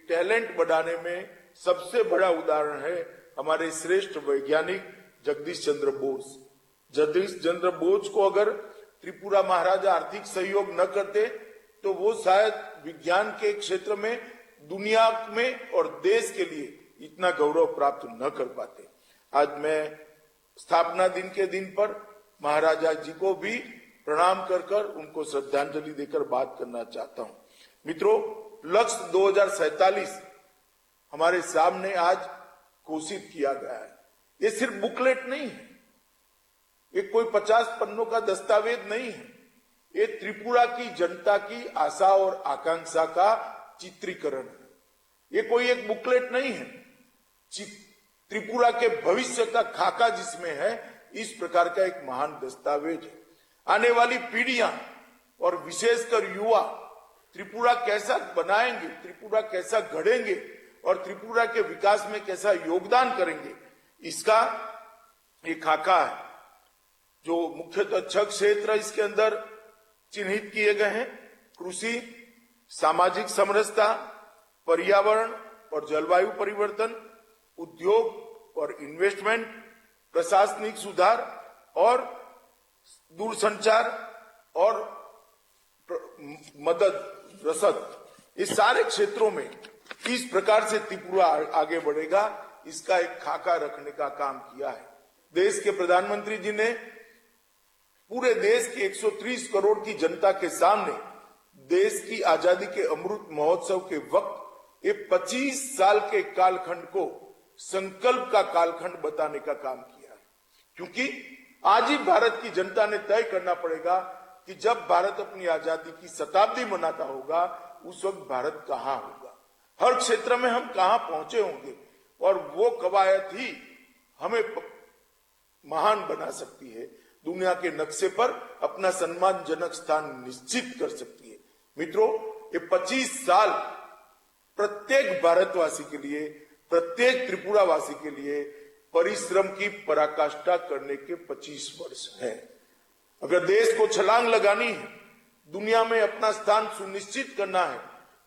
टैलेंट बढ़ाने में सबसे बड़ा उदाहरण है हमारे श्रेष्ठ वैज्ञानिक जगदीश चंद्र बोस। जगदीश चंद्र बोस को अगर त्रिपुरा महाराजा आर्थिक सहयोग न करते तो वो शायद विज्ञान के क्षेत्र में दुनिया में और देश के लिए इतना गौरव प्राप्त न कर पाते। आज मैं स्थापना दिन के दिन पर महाराजा जी को भी प्रणाम कर उनको श्रद्धांजलि देकर बात करना चाहता हूं। मित्रों, लक्ष्य 2047 हमारे सामने आज घोषित किया गया है। ये सिर्फ बुकलेट नहीं है, ये कोई 50 पन्नों का दस्तावेज नहीं है। ये त्रिपुरा की जनता की आशा और आकांक्षा का चित्रीकरण है। ये कोई एक बुकलेट नहीं है। त्रिपुरा के भविष्य का खाका जिसमें है, इस प्रकार का एक महान दस्तावेज है। आने वाली पीढ़ियां और विशेषकर युवा त्रिपुरा कैसा बनाएंगे, त्रिपुरा कैसा गढ़ेंगे और त्रिपुरा के विकास में कैसा योगदान करेंगे, इसका एक खाका है। जो मुख्यतः 6 क्षेत्र इसके अंदर चिन्हित किए गए हैं: कृषि, सामाजिक समरसता, पर्यावरण और जलवायु परिवर्तन, उद्योग और इन्वेस्टमेंट, प्रशासनिक सुधार और दूरसंचार और मदद रसद। इस सारे क्षेत्रों में किस प्रकार से त्रिपुरा आगे बढ़ेगा, इसका एक खाका रखने का काम किया है। देश के प्रधानमंत्री जी ने पूरे देश के 130 करोड़ की जनता के सामने देश की आजादी के अमृत महोत्सव के वक्त ये 25 साल के कालखंड को संकल्प का कालखंड बताने का काम किया है। क्योंकि आज ही भारत की जनता ने तय करना पड़ेगा कि जब भारत अपनी आजादी की शताब्दी मनाता होगा, उस वक्त भारत कहां होगा, हर क्षेत्र में हम कहां पहुंचे होंगे, और वो कवायद ही हमें महान बना सकती है, दुनिया के नक्शे पर अपना सम्मानजनक स्थान निश्चित कर सकती है। मित्रों, ये 25 साल प्रत्येक भारतवासी के लिए, प्रत्येक त्रिपुरा वासी के लिए परिश्रम की पराकाष्ठा करने के 25 वर्ष हैं। अगर देश को छलांग लगानी है, दुनिया में अपना स्थान सुनिश्चित करना है,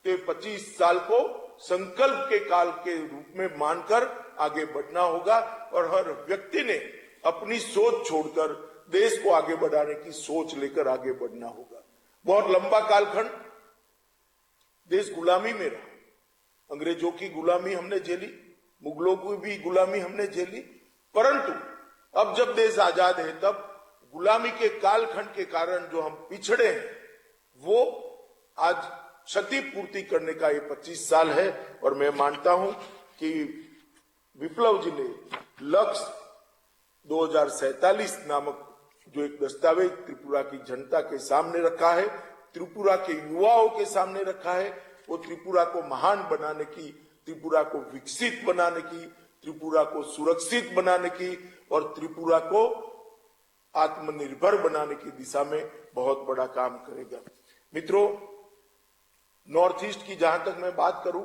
तो ये 25 साल को संकल्प के काल के रूप में मानकर आगे बढ़ना होगा और हर व्यक्ति ने अपनी सोच छोड़कर देश को आगे बढ़ाने की सोच लेकर आगे बढ़ना होगा। बहुत लंबा कालखंड देश गुलामी में रहा। अंग्रेजों की गुलामी हमने झेली, मुगलों की भी गुलामी हमने झेली, परंतु अब जब देश आजाद है, तब गुलामी के कालखंड के कारण जो हम पिछड़े हैं, वो आज क्षतिपूर्ति करने का ये 25 साल है। और मैं मानता हूं कि विप्लव जी ने लक्ष्य 2047 नामक जो एक दस्तावेज त्रिपुरा की जनता के सामने रखा है, त्रिपुरा के युवाओं के सामने रखा है, वो त्रिपुरा को महान बनाने की, त्रिपुरा को विकसित बनाने की, त्रिपुरा को सुरक्षित बनाने की और त्रिपुरा को आत्मनिर्भर बनाने की दिशा में बहुत बड़ा काम करेगा। मित्रों, नॉर्थ ईस्ट की जहां तक मैं बात करूं,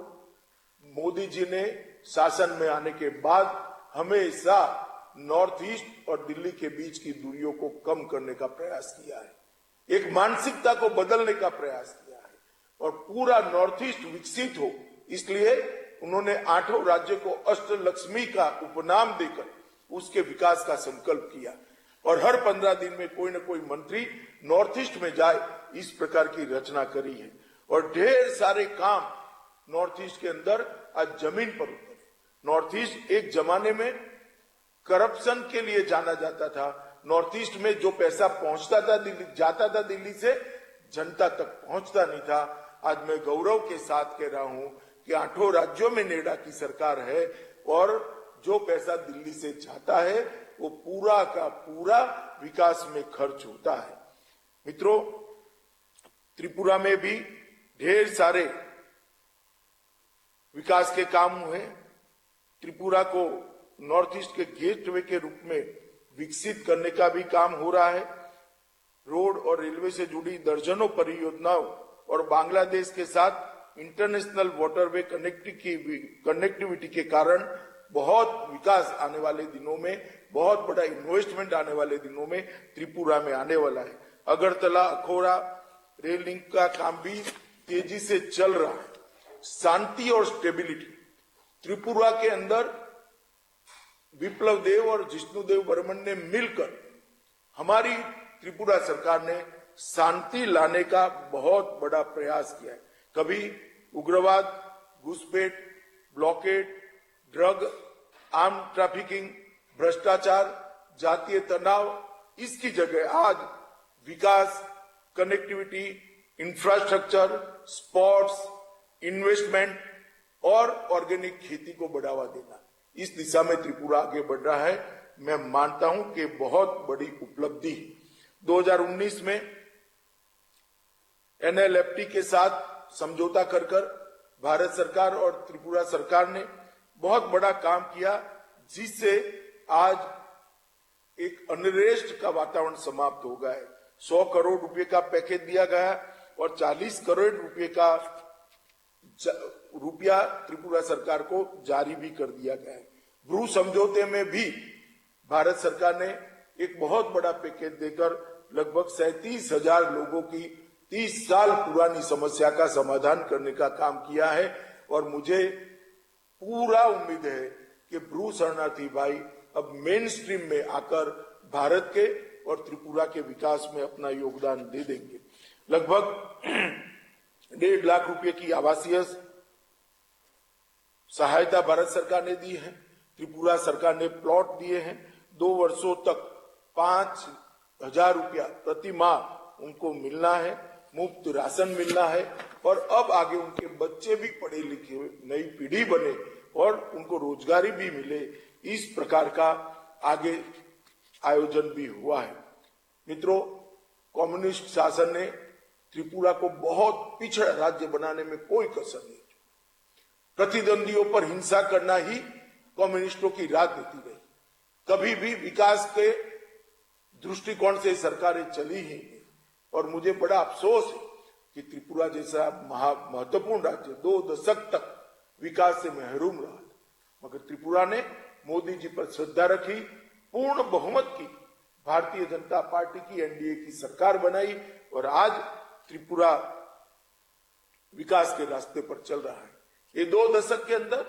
मोदी जी ने शासन में आने के बाद हमेशा नॉर्थ ईस्ट और दिल्ली के बीच की दूरियों को कम करने का प्रयास किया है, एक मानसिकता को बदलने का प्रयास किया है और पूरा नॉर्थ ईस्ट विकसित हो, इसलिए उन्होंने 8 राज्यों को अष्टलक्ष्मी का उपनाम देकर उसके विकास का संकल्प किया और हर 15 दिन में कोई न कोई मंत्री नॉर्थ ईस्ट में जाए, इस प्रकार की रचना करी है। और ढेर सारे काम नॉर्थ ईस्ट के अंदर आज जमीन पर उतरे। नॉर्थ ईस्ट एक जमाने में करप्शन के लिए जाना जाता था। नॉर्थ ईस्ट में जो पैसा पहुंचता था दिल्ली, जाता था दिल्ली से, जनता तक पहुंचता नहीं था। आज मैं गौरव के साथ कह रहा हूं कि 8 राज्यों में नेडा की सरकार है और जो पैसा दिल्ली से जाता है वो पूरा का पूरा विकास में खर्च होता है। मित्रों, त्रिपुरा में भी ढेर सारे विकास के काम हुए। त्रिपुरा को नॉर्थ ईस्ट के गेटवे के रूप में विकसित करने का भी काम हो रहा है। रोड और रेलवे से जुड़ी दर्जनों परियोजनाओं और बांग्लादेश के साथ इंटरनेशनल वाटरवे कनेक्टिविटी के कारण बहुत विकास आने वाले दिनों में, बहुत बड़ा इन्वेस्टमेंट आने वाले दिनों में त्रिपुरा में आने वाला है। अगरतला अखौरा रेल लिंक का काम भी तेजी से चल रहा है। शांति और स्टेबिलिटी, त्रिपुरा के अंदर विप्लव देव और जिष्णुदेव बर्मन ने मिलकर हमारी त्रिपुरा सरकार ने शांति लाने का बहुत बड़ा प्रयास किया है। कभी उग्रवाद, घुसपैठ, ब्लॉकेड, ड्रग, आर्म ट्रैफिकिंग, भ्रष्टाचार, जातीय तनाव, इसकी जगह आज विकास, कनेक्टिविटी, इंफ्रास्ट्रक्चर, स्पोर्ट्स, इन्वेस्टमेंट और ऑर्गेनिक खेती को बढ़ावा देना, इस दिशा में त्रिपुरा आगे बढ़ रहा है। मैं मानता हूं कि बहुत बड़ी उपलब्धि। 2019 में NLFT के साथ समझौता कर भारत सरकार और त्रिपुरा सरकार ने बहुत बड़ा काम किया, जिससे आज एक अनरेस्ट का वातावरण समाप्त हो गया है। 100 करोड़ रुपए का पैकेज दिया गया और 40 करोड़ रुपए का रुपया त्रिपुरा सरकार को जारी भी कर दिया गया है। ब्रू समझौते में भी भारत सरकार ने एक बहुत बड़ा पैकेज देकर लगभग 37,000 लोगों की 30 साल पुरानी समस्या का समाधान करने का काम किया है और मुझे पूरा उम्मीद है कि ब्रू शरणार्थी भाई अब मेन स्ट्रीम में आकर भारत के और त्रिपुरा के विकास में अपना योगदान दे देंगे। लगभग 1.5 लाख रुपए की आवासीय सहायता भारत सरकार ने दी है। त्रिपुरा सरकार ने प्लॉट दिए हैं। 2 वर्षों तक 5,000 रुपया प्रति माह उनको मिलना है, मुफ्त राशन मिलना है और अब आगे उनके बच्चे भी पढ़े लिखे नई पीढ़ी बने और उनको रोजगारी भी मिले, इस प्रकार का आगे आयोजन भी हुआ है। मित्रों, कम्युनिस्ट शासन ने त्रिपुरा को बहुत पिछड़ा राज्य बनाने में कोई कसर नहीं। प्रतिद्वंदियों पर हिंसा करना ही कम्युनिस्टों की राजनीति रही। कभी भी विकास के दृष्टिकोण से सरकारें चली ही नहीं और मुझे बड़ा अफसोस है कि त्रिपुरा जैसा महत्वपूर्ण राज्य 2 दशक तक विकास से महरूम रहा, मगर त्रिपुरा ने मोदी जी पर श्रद्धा रखी, पूर्ण बहुमत की भारतीय जनता पार्टी की NDA की सरकार बनाई और आज त्रिपुरा विकास के रास्ते पर चल रहा है। ये 2 दशक के अंदर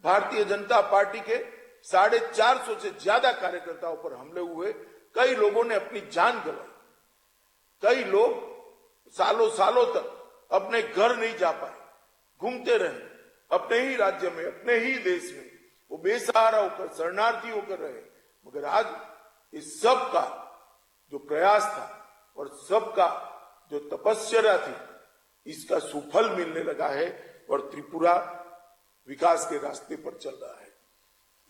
भारतीय जनता पार्टी के 450 से ज्यादा कार्यकर्ताओं पर हमले हुए, कई लोगों ने अपनी जान गंवाई, कई लोग सालों सालों तक अपने घर नहीं जा पाए, घूमते रहे अपने ही राज्य में, अपने ही देश में, वो बेसहारा होकर शरणार्थी होकर रहे। मगर आज इस सब का जो प्रयास था और सबका जो तपस्या थी, इसका सुफल मिलने लगा है और त्रिपुरा विकास के रास्ते पर चल रहा है।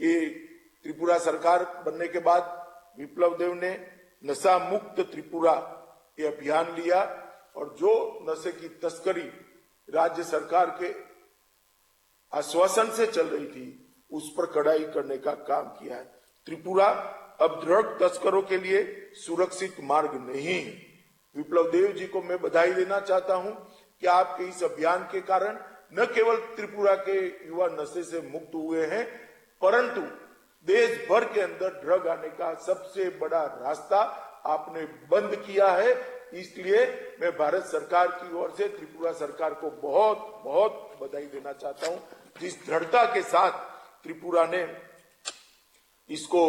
ये त्रिपुरा सरकार बनने के बाद विप्लव देव ने नशा मुक्त त्रिपुरा ये अभियान लिया और जो नशे की तस्करी राज्य सरकार के आश्वासन से चल रही थी, उस पर कड़ाई करने का काम किया है। त्रिपुरा अब ड्रग तस्करों के लिए सुरक्षित मार्ग नहीं है। विप्लव देव जी को मैं बधाई देना चाहता हूं कि आपके इस अभियान के कारण न केवल त्रिपुरा के युवा नशे से मुक्त हुए हैं, परंतु देश भर के अंदर ड्रग आने का सबसे बड़ा रास्ता आपने बंद किया है। इसलिए मैं भारत सरकार की ओर से त्रिपुरा सरकार को बहुत बहुत बधाई देना चाहता हूं, जिस दृढ़ता के साथ त्रिपुरा ने इसको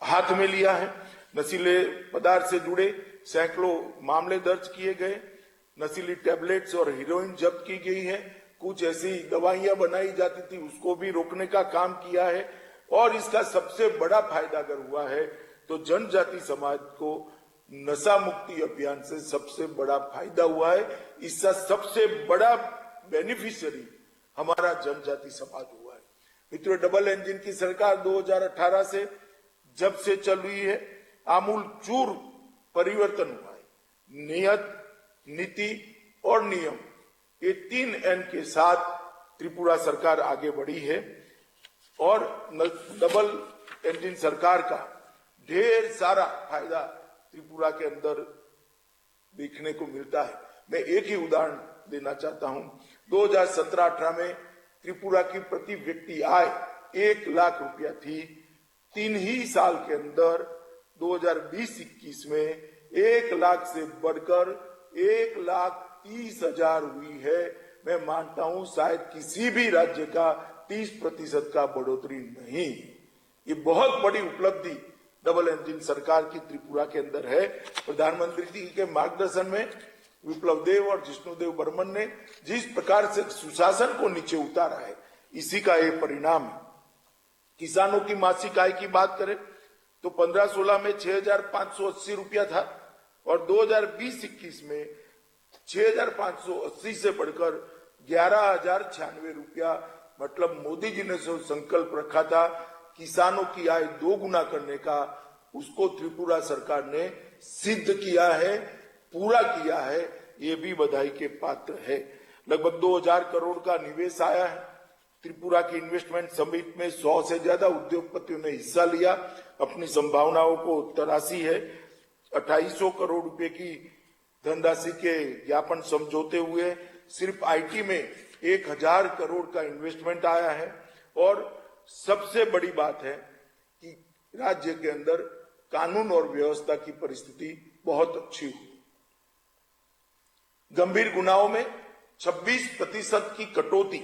हाथ में लिया है। नशीले पदार्थ से जुड़े सैकड़ों मामले दर्ज किए गए, नशीली टैबलेट्स और हीरोइन जब्त की गई है, कुछ ऐसी दवाइयां बनाई जाती थी उसको भी रोकने का काम किया है और इसका सबसे बड़ा फायदा अगर हुआ है तो जनजाति समाज को नशा मुक्ति अभियान से सबसे बड़ा फायदा हुआ है। इसका सबसे बड़ा बेनिफिशियरी हमारा जनजाति समाज हुआ है। मित्रों, डबल इंजन की सरकार 2018 से जब से चल रही है, आमूल चूर परिवर्तन हुआ है। नियत, नीति और नियम, ये 3 N के साथ त्रिपुरा सरकार आगे बढ़ी है और डबल इंजन सरकार का ढेर सारा फायदा त्रिपुरा के अंदर देखने को मिलता है। मैं एक ही उदाहरण देना चाहता हूं। 2017-18 में त्रिपुरा की प्रति व्यक्ति आय 1 लाख रुपया थी। 3 ही साल के अंदर 2020-21 में 1 लाख से बढ़कर 1,30,000 हुई है। मैं मानता हूं शायद किसी भी राज्य का 30% का बढ़ोतरी नहीं। ये बहुत बड़ी उपलब्धि डबल इंजन सरकार की त्रिपुरा के अंदर है। प्रधानमंत्री जी के मार्गदर्शन में विप्लव देव और जिष्णुदेव बर्मन ने जिस प्रकार से सुशासन को नीचे उतारा है, इसी का ये परिणाम है। किसानों की मासिक आय की बात करें तो 15-16 में 6,580 रुपया था और 2020-21 में 6,580 से बढ़कर 11,096 रुपया। मतलब मोदी जी ने जो संकल्प रखा था किसानों की आय 2 गुना करने का, उसको त्रिपुरा सरकार ने सिद्ध किया है, पूरा किया है। ये भी बधाई के पात्र है। लगभग 2000 करोड़ का निवेश आया है। त्रिपुरा की इन्वेस्टमेंट समिट में 100 से ज्यादा उद्योगपतियों ने हिस्सा लिया, अपनी संभावनाओं को तराशी है। 2800 करोड़ रुपए की धनराशि के ज्ञापन समझौते हुए। सिर्फ आईटी में 1000 करोड़ का इन्वेस्टमेंट आया है। और सबसे बड़ी बात है कि राज्य के अंदर कानून और व्यवस्था की परिस्थिति बहुत अच्छी हुई। गंभीर गुनाहों में 26% की कटौती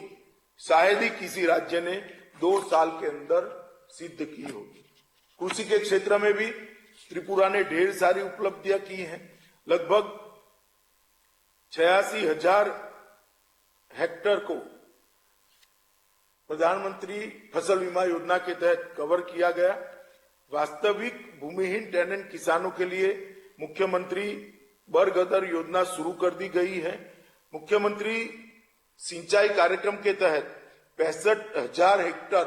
शायद ही किसी राज्य ने 2 साल के अंदर सिद्ध की होगी। कृषि के क्षेत्र में भी त्रिपुरा ने ढेर सारी उपलब्धियां की हैं। लगभग 86,000 हेक्टेयर को प्रधानमंत्री फसल बीमा योजना के तहत कवर किया गया। वास्तविक भूमिहीन टेनेंट किसानों के लिए मुख्यमंत्री बरगदर योजना शुरू कर दी गई है। मुख्यमंत्री सिंचाई कार्यक्रम के तहत 65,000 हेक्टेयर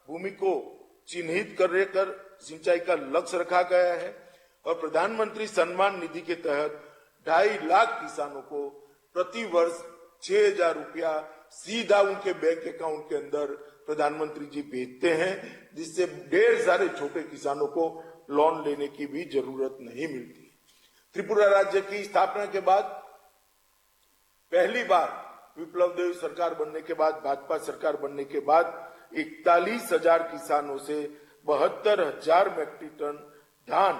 भूमि को चिन्हित कर सिंचाई का लक्ष्य रखा गया है। और प्रधानमंत्री सम्मान निधि के तहत 2.5 लाख किसानों को प्रति वर्ष 6,000 रुपया सीधा उनके बैंक अकाउंट के अंदर प्रधानमंत्री जी भेजते हैं, जिससे ढेर सारे छोटे किसानों को लोन लेने की भी जरूरत नहीं मिलती। त्रिपुरा राज्य की स्थापना के बाद पहली बार विप्लव देव सरकार बनने के बाद, भाजपा सरकार बनने के बाद 41,000 किसानों से 72,000 मैट्रिक टन धान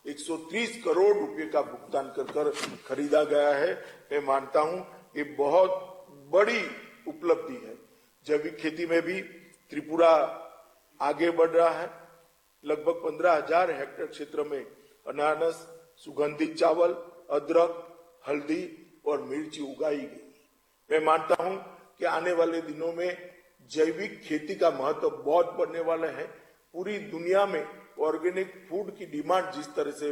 130 करोड़ रुपए का भुगतान कर खरीदा गया है। मैं मानता हूं ये बहुत बड़ी उपलब्धि है। जैविक खेती में भी त्रिपुरा आगे बढ़ रहा है। लगभग 15,000 हेक्टेयर क्षेत्र में अनानास, सुगंधित चावल, अदरक, हल्दी और मिर्ची उगाई गई। मैं मानता हूं कि आने वाले दिनों में जैविक खेती का महत्व बहुत बढ़ने वाला है। पूरी दुनिया में ऑर्गेनिक फूड की डिमांड जिस तरह से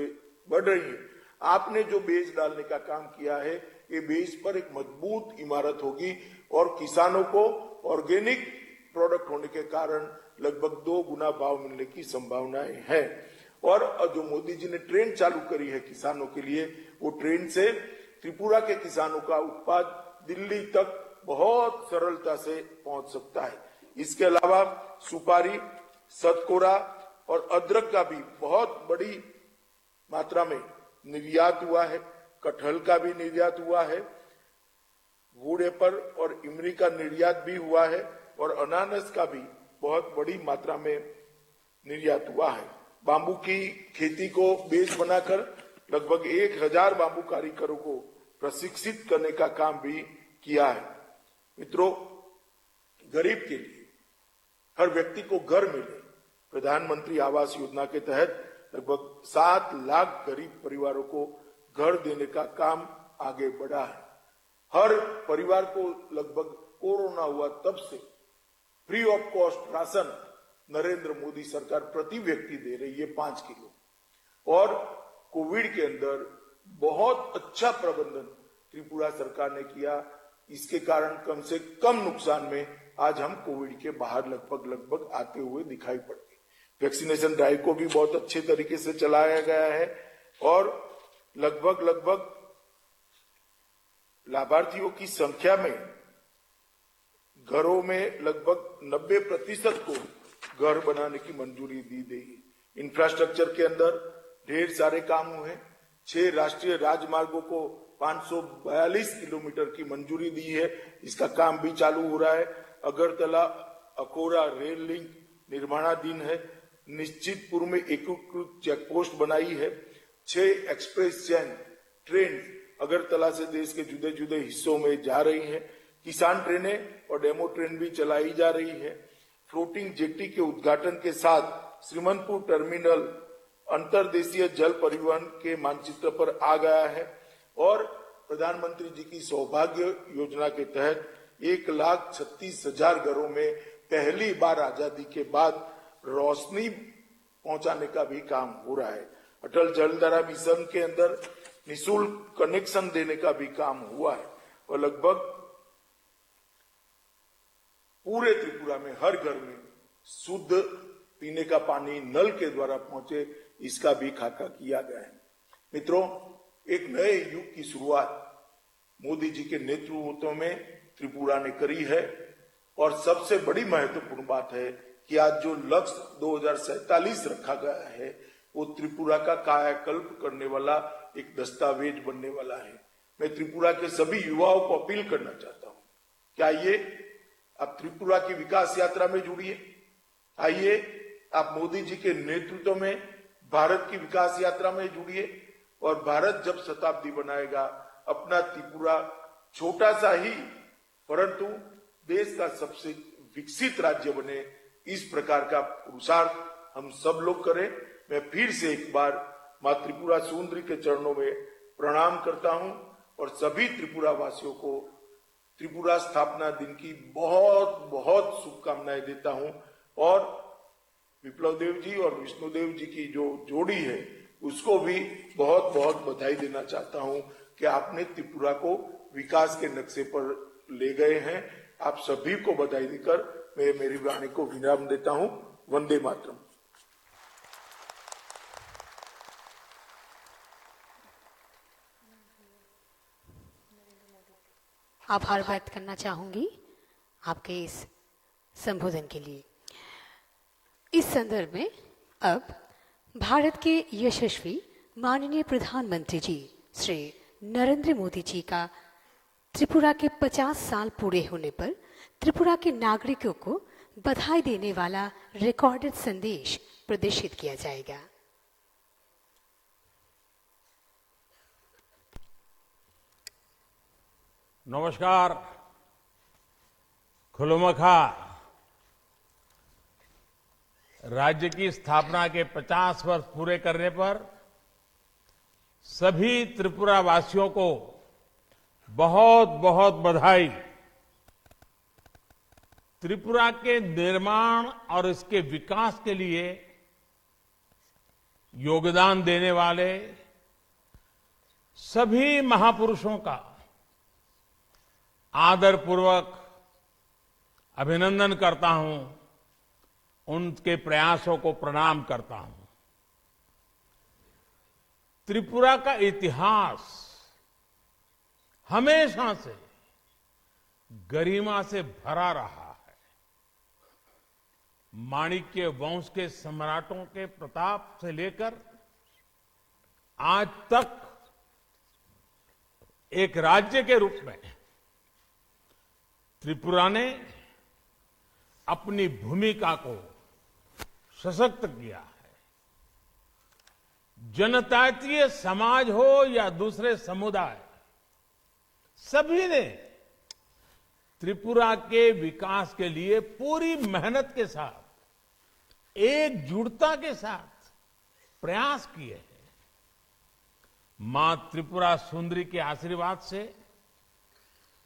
बढ़ रही है, आपने जो बेस डालने का काम किया है, ये बेस पर एक मजबूत इमारत होगी और किसानों को ऑर्गेनिक प्रोडक्ट होने के कारण लगभग 2 गुना भाव मिलने की संभावनाएं हैं। और जो मोदी जी ने ट्रेन चालू करी है किसानों के लिए, वो ट्रेन से त्रिपुरा के किसानों का उत्पाद दिल्ली तक बहुत सरलता से पहुंच सकता है। इसके अलावा सुपारी, सतकोरा और अदरक का भी बहुत बड़ी मात्रा में निर्यात हुआ है। कटहल का भी निर्यात हुआ है। वुड एप्पल और इमली का निर्यात भी हुआ है और अनानास का भी बहुत बड़ी मात्रा में निर्यात हुआ है। बांबू की खेती को बेस बनाकर लगभग 1,000 बांबू कारीगरों को प्रशिक्षित करने का काम भी किया है। मित्रों, गरीब के लिए हर व्यक्ति को घर मिले, प्रधानमंत्री आवास योजना के तहत लगभग 7 लाख गरीब परिवारों को घर देने का काम आगे बढ़ा है। हर परिवार को लगभग कोरोना हुआ तब से free of cost ration Narendra Modi सरकार प्रति व्यक्ति दे रही है 5 किलो। और कोविड के अंदर बहुत अच्छा प्रबंधन त्रिपुरा सरकार ने किया। इसके कारण कम से कम नुकसान में आज हम कोविड के बाहर लगभग आते हुए दिखाई पड़ते। वैक्सीनेशन ड्राइव को भी बहुत अच्छे तरीके से चलाया गया है और लगभग लाभार्थियों की संख्या में घरों में लगभग 90% को घर बनाने की मंजूरी दी गई। इंफ्रास्ट्रक्चर के अंदर ढेर सारे काम हुए। 6 राष्ट्रीय राजमार्गों को 542 किलोमीटर की मंजूरी दी है। इसका काम भी चालू हो रहा है। अगरतला अकोला रेल लिंक निर्माणाधीन है। निश्चितपुर में एकीकृत चेकपोस्ट बनाई है। 6 एक्सप्रेस ट्रेन अगरतला से देश के जुदे जुदे हिस्सों में जा रही हैं। किसान ट्रेनें और डेमो ट्रेन भी चलाई जा रही है। फ्लोटिंग जेटी के उद्घाटन के साथ श्रीमंतपुर टर्मिनल अंतर्देशीय जल परिवहन के मानचित्र पर आ गया है और प्रधानमंत्री जी की सौभाग्य योजना के तहत 1,36,000 घरों में पहली बार आजादी के बाद रोशनी पहुंचाने का भी काम हो रहा है। अटल जलधारा मिशन के अंदर निःशुल्क कनेक्शन देने का भी काम हुआ है और लगभग पूरे त्रिपुरा में हर घर में शुद्ध पीने का पानी नल के द्वारा पहुंचे, इसका भी खाका किया गया है। मित्रों, एक नए युग की शुरुआत मोदी जी के नेतृत्व में त्रिपुरा ने करी है और सबसे बड़ी महत्वपूर्ण बात है कि आज जो लक्ष्य 2047 रखा गया है वो त्रिपुरा का कायाकल्प करने वाला एक दस्तावेज बनने वाला है। मैं त्रिपुरा के सभी युवाओं को अपील करना चाहता हूं कि आइए आप त्रिपुरा की विकास यात्रा में जुड़िए, आइए आप मोदी जी के नेतृत्व में भारत की विकास यात्रा में जुड़िए और भारत जब शताब्दी बनाएगा अपना त्रिपुरा छोटा सा ही परंतु देश का सबसे विकसित राज्य बने, इस प्रकार का पुरुषार्थ हम सब लोग करें। मैं फिर से एक बार मां त्रिपुरा सुंदरी के चरणों में प्रणाम करता हूं और सभी त्रिपुरा वासियों को त्रिपुरा स्थापना दिन की बहुत बहुत शुभकामनाएं देता हूं और विप्लव देव जी और विष्णुदेव जी की जो जोड़ी है उसको भी बहुत बहुत बधाई देना चाहता हूं कि आपने त्रिपुरा को विकास के नक्शे पर ले गए हैं। आप सभी को बधाई देकर मैं मेरी वाणी को विराम देता हूं। वंदे मातरम। आभार व्यक्त करना चाहूंगी आपके इस संबोधन के लिए। इस संदर्भ में अब भारत के यशस्वी माननीय प्रधानमंत्री जी श्री नरेंद्र मोदी जी का त्रिपुरा के 50 साल पूरे होने पर त्रिपुरा के नागरिकों को बधाई देने वाला रिकॉर्डेड संदेश प्रदर्शित किया जाएगा। नमस्कार, खुलुमखा। राज्य की स्थापना के 50 वर्ष पूरे करने पर सभी त्रिपुरा वासियों को बहुत बहुत बधाई। त्रिपुरा के निर्माण और इसके विकास के लिए योगदान देने वाले सभी महापुरुषों का आदरपूर्वक अभिनंदन करता हूं, उनके प्रयासों को प्रणाम करता हूं। त्रिपुरा का इतिहास हमेशा से गरिमा से भरा रहा है। माणिक्य वंश के सम्राटों के प्रताप से लेकर आज तक एक राज्य के रूप में त्रिपुरा ने अपनी भूमिका को सशक्त किया है। जनजातीय समाज हो या दूसरे समुदाय, सभी ने त्रिपुरा के विकास के लिए पूरी मेहनत के साथ, एकजुटता के साथ प्रयास किए हैं। मां त्रिपुरा सुंदरी के आशीर्वाद से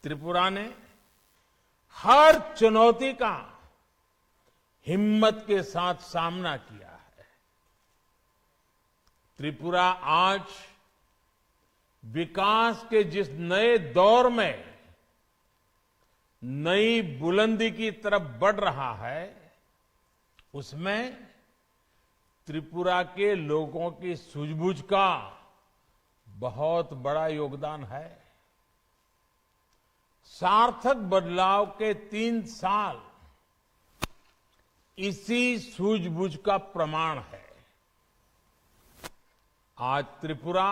त्रिपुरा ने हर चुनौती का हिम्मत के साथ सामना किया है। त्रिपुरा आज विकास के जिस नए दौर में नई बुलंदी की तरफ बढ़ रहा है, उसमें त्रिपुरा के लोगों की सूझबूझ का बहुत बड़ा योगदान है। सार्थक बदलाव के 3 साल इसी सूझबूझ का प्रमाण है। आज त्रिपुरा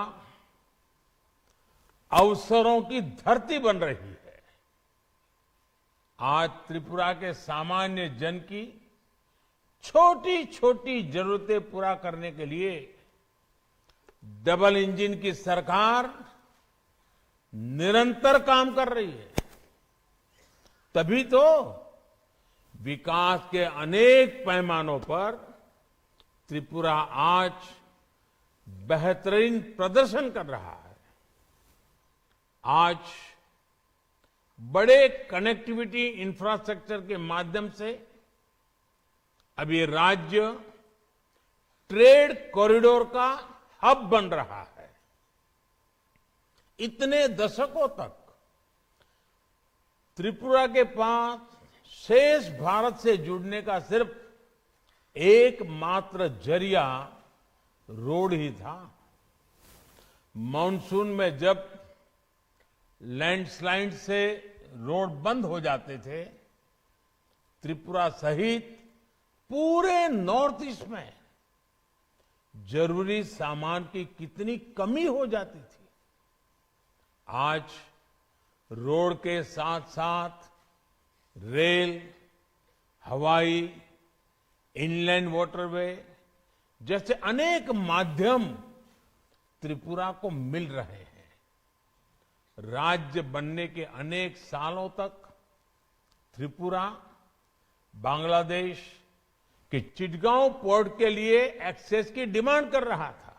अवसरों की धरती बन रही है। आज त्रिपुरा के सामान्य जन की छोटी छोटी जरूरतें पूरा करने के लिए डबल इंजन की सरकार निरंतर काम कर रही है। तभी तो विकास के अनेक पैमानों पर त्रिपुरा आज बेहतरीन प्रदर्शन कर रहा है। आज बड़े कनेक्टिविटी इंफ्रास्ट्रक्चर के माध्यम से अब ये राज्य ट्रेड कॉरिडोर का हब बन रहा है। इतने दशकों तक त्रिपुरा के पास शेष भारत से जुड़ने का सिर्फ एकमात्र जरिया रोड ही था। मॉनसून में जब लैंडस्लाइड से रोड बंद हो जाते थे, त्रिपुरा सहित पूरे नॉर्थ ईस्ट में जरूरी सामान की कितनी कमी हो जाती थी। आज रोड के साथ साथ रेल, हवाई, इनलैंड वाटरवे जैसे अनेक माध्यम त्रिपुरा को मिल रहे हैं। राज्य बनने के अनेक सालों तक त्रिपुरा बांग्लादेश के चिटगांव पोर्ट के लिए एक्सेस की डिमांड कर रहा था।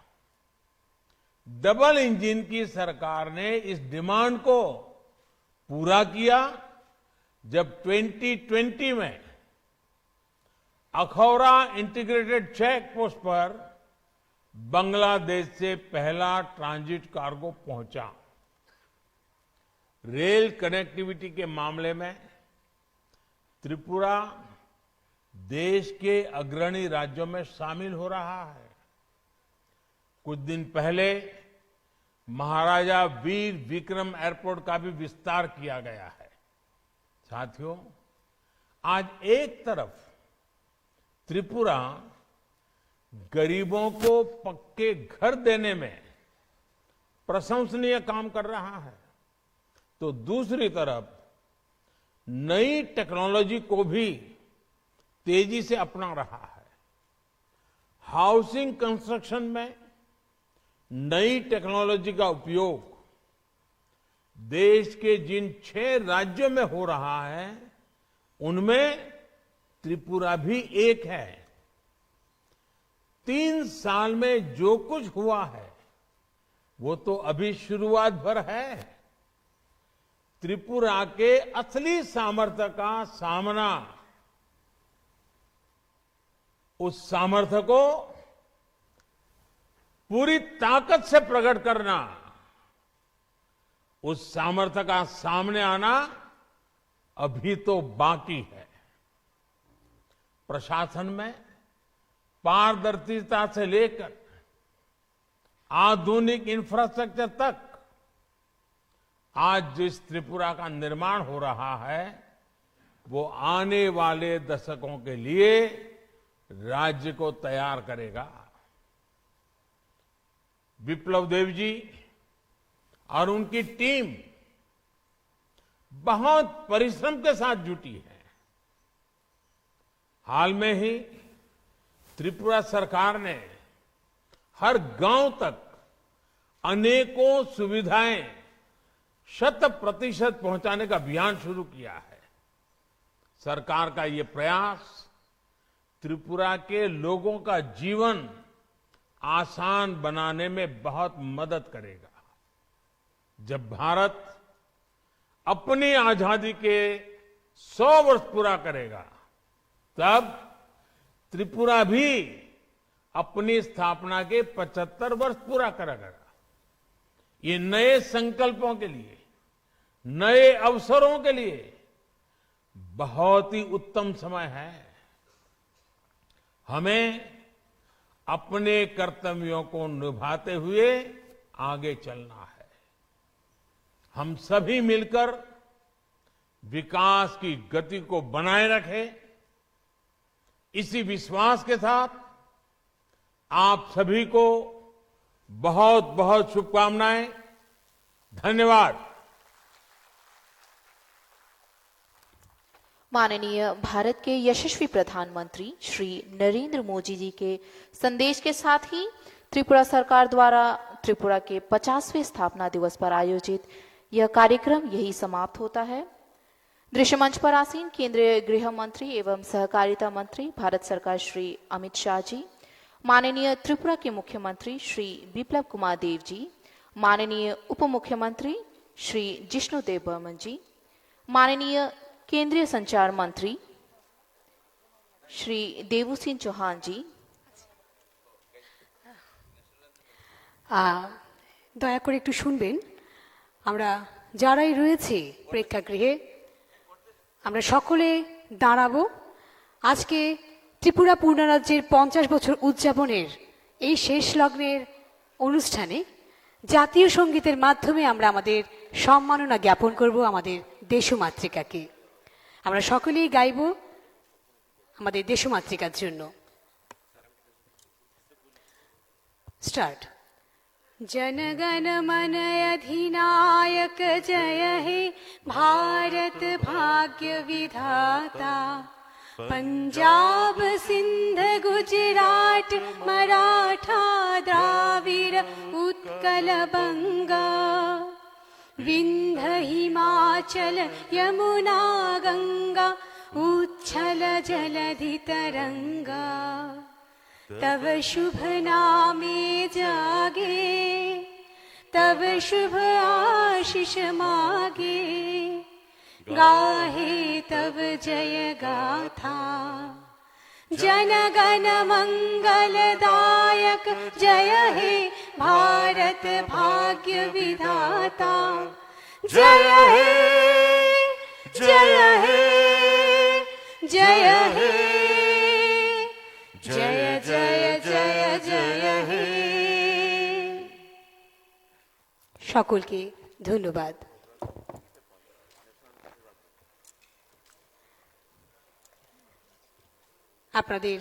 डबल इंजन की सरकार ने इस डिमांड को पूरा किया जब 2020 में अखौरा इंटीग्रेटेड चेक पोस्ट पर बांग्लादेश से पहला ट्रांजिट कार्गो पहुंचा। रेल कनेक्टिविटी के मामले में त्रिपुरा देश के अग्रणी राज्यों में शामिल हो रहा है। कुछ दिन पहले महाराजा वीर विक्रम एयरपोर्ट का भी विस्तार किया गया है। साथियों, आज एक तरफ त्रिपुरा गरीबों को पक्के घर देने में प्रशंसनीय काम कर रहा है, तो दूसरी तरफ नई टेक्नोलॉजी को भी तेजी से अपना रहा है। हाउसिंग कंस्ट्रक्शन में नई टेक्नोलॉजी का उपयोग देश के जिन 6 राज्यों में हो रहा है, उनमें त्रिपुरा भी एक है। 3 साल में जो कुछ हुआ है वो तो अभी शुरुआत भर है। त्रिपुरा के असली सामर्थ्य का सामना, उस सामर्थ्य को पूरी ताकत से प्रकट करना, उस सामर्थ्य का सामने आना अभी तो बाकी है। प्रशासन में पारदर्शिता से लेकर आधुनिक इंफ्रास्ट्रक्चर तक आज जिस त्रिपुरा का निर्माण हो रहा है, वो आने वाले दशकों के लिए राज्य को तैयार करेगा। विप्लव देव जी और उनकी टीम बहुत परिश्रम के साथ जुटी है। हाल में ही त्रिपुरा सरकार ने हर गांव तक अनेकों सुविधाएं 100% पहुंचाने का अभियान शुरू किया है। सरकार का ये प्रयास त्रिपुरा के लोगों का जीवन आसान बनाने में बहुत मदद करेगा। जब भारत अपनी आजादी के 100 वर्ष पूरा करेगा, तब त्रिपुरा भी अपनी स्थापना के 75 वर्ष पूरा करेगा। ये नए संकल्पों के लिए, नए अवसरों के लिए बहुत ही उत्तम समय है। हमें अपने कर्तव्यों को निभाते हुए आगे चलना है। हम सभी मिलकर विकास की गति को बनाए रखें। इसी विश्वास के साथ आप सभी को बहुत बहुत शुभकामनाएं। धन्यवाद। माननीय भारत के यशस्वी प्रधानमंत्री श्री नरेंद्र मोदी जी के संदेश के साथ ही त्रिपुरा सरकार द्वारा त्रिपुरा के 50वें स्थापना दिवस पर आयोजित यह कार्यक्रम यही समाप्त होता है। दृश्य मंच पर आसीन केंद्रीय गृह मंत्री एवं सहकारिता मंत्री भारत सरकार श्री अमित शाह जी, माननीय त्रिपुरा के मुख्यमंत्री श्री बिप्लब कुमार देव जी, माननीय उप मुख्यमंत्री श्री जिष्णुदेव बर्मन जी, माननीय केंद्रीय संचार मंत्री श्री देवू सिंह चौहान जी, দয়া করে একটু শুনবেন। আমরা যারাই রয়েছে প্রেক্ষাগৃহে, আমরা সকলে দাঁড়াবো। আজকে ত্রিপুরা পূর্ণরাজ্যের 50 বছর উদযাপনের এই শেষ লগ্নের অনুষ্ঠানে জাতীয় সঙ্গীতের মাধ্যমে আমরা আমাদের সম্মাননা জ্ঞাপন করব আমাদের দেশমাতৃকাকে। আমরা সকলেই গাইব আমাদের দেশমাতৃকার জন্য। स्टार्ट। जनगण मन अधिनायक जय हे भारत भाग्य विधाता, पंजाब सिंध गुजरात मराठा द्राविड़ उत्कल बंगा, विंध्य हिमाचल यमुना गंगा उच्छल जलधि तरंगा, तव शुभ नामे जागे तव शुभ आशीष मागे, गाहे तव जय गाथा जन गण मंगलदायक जय हे भारत भाग्य विधाता, जय हे जय हे जय हे जय जय जय जय हे। সকলকে ধন্যবাদ। আপনাদের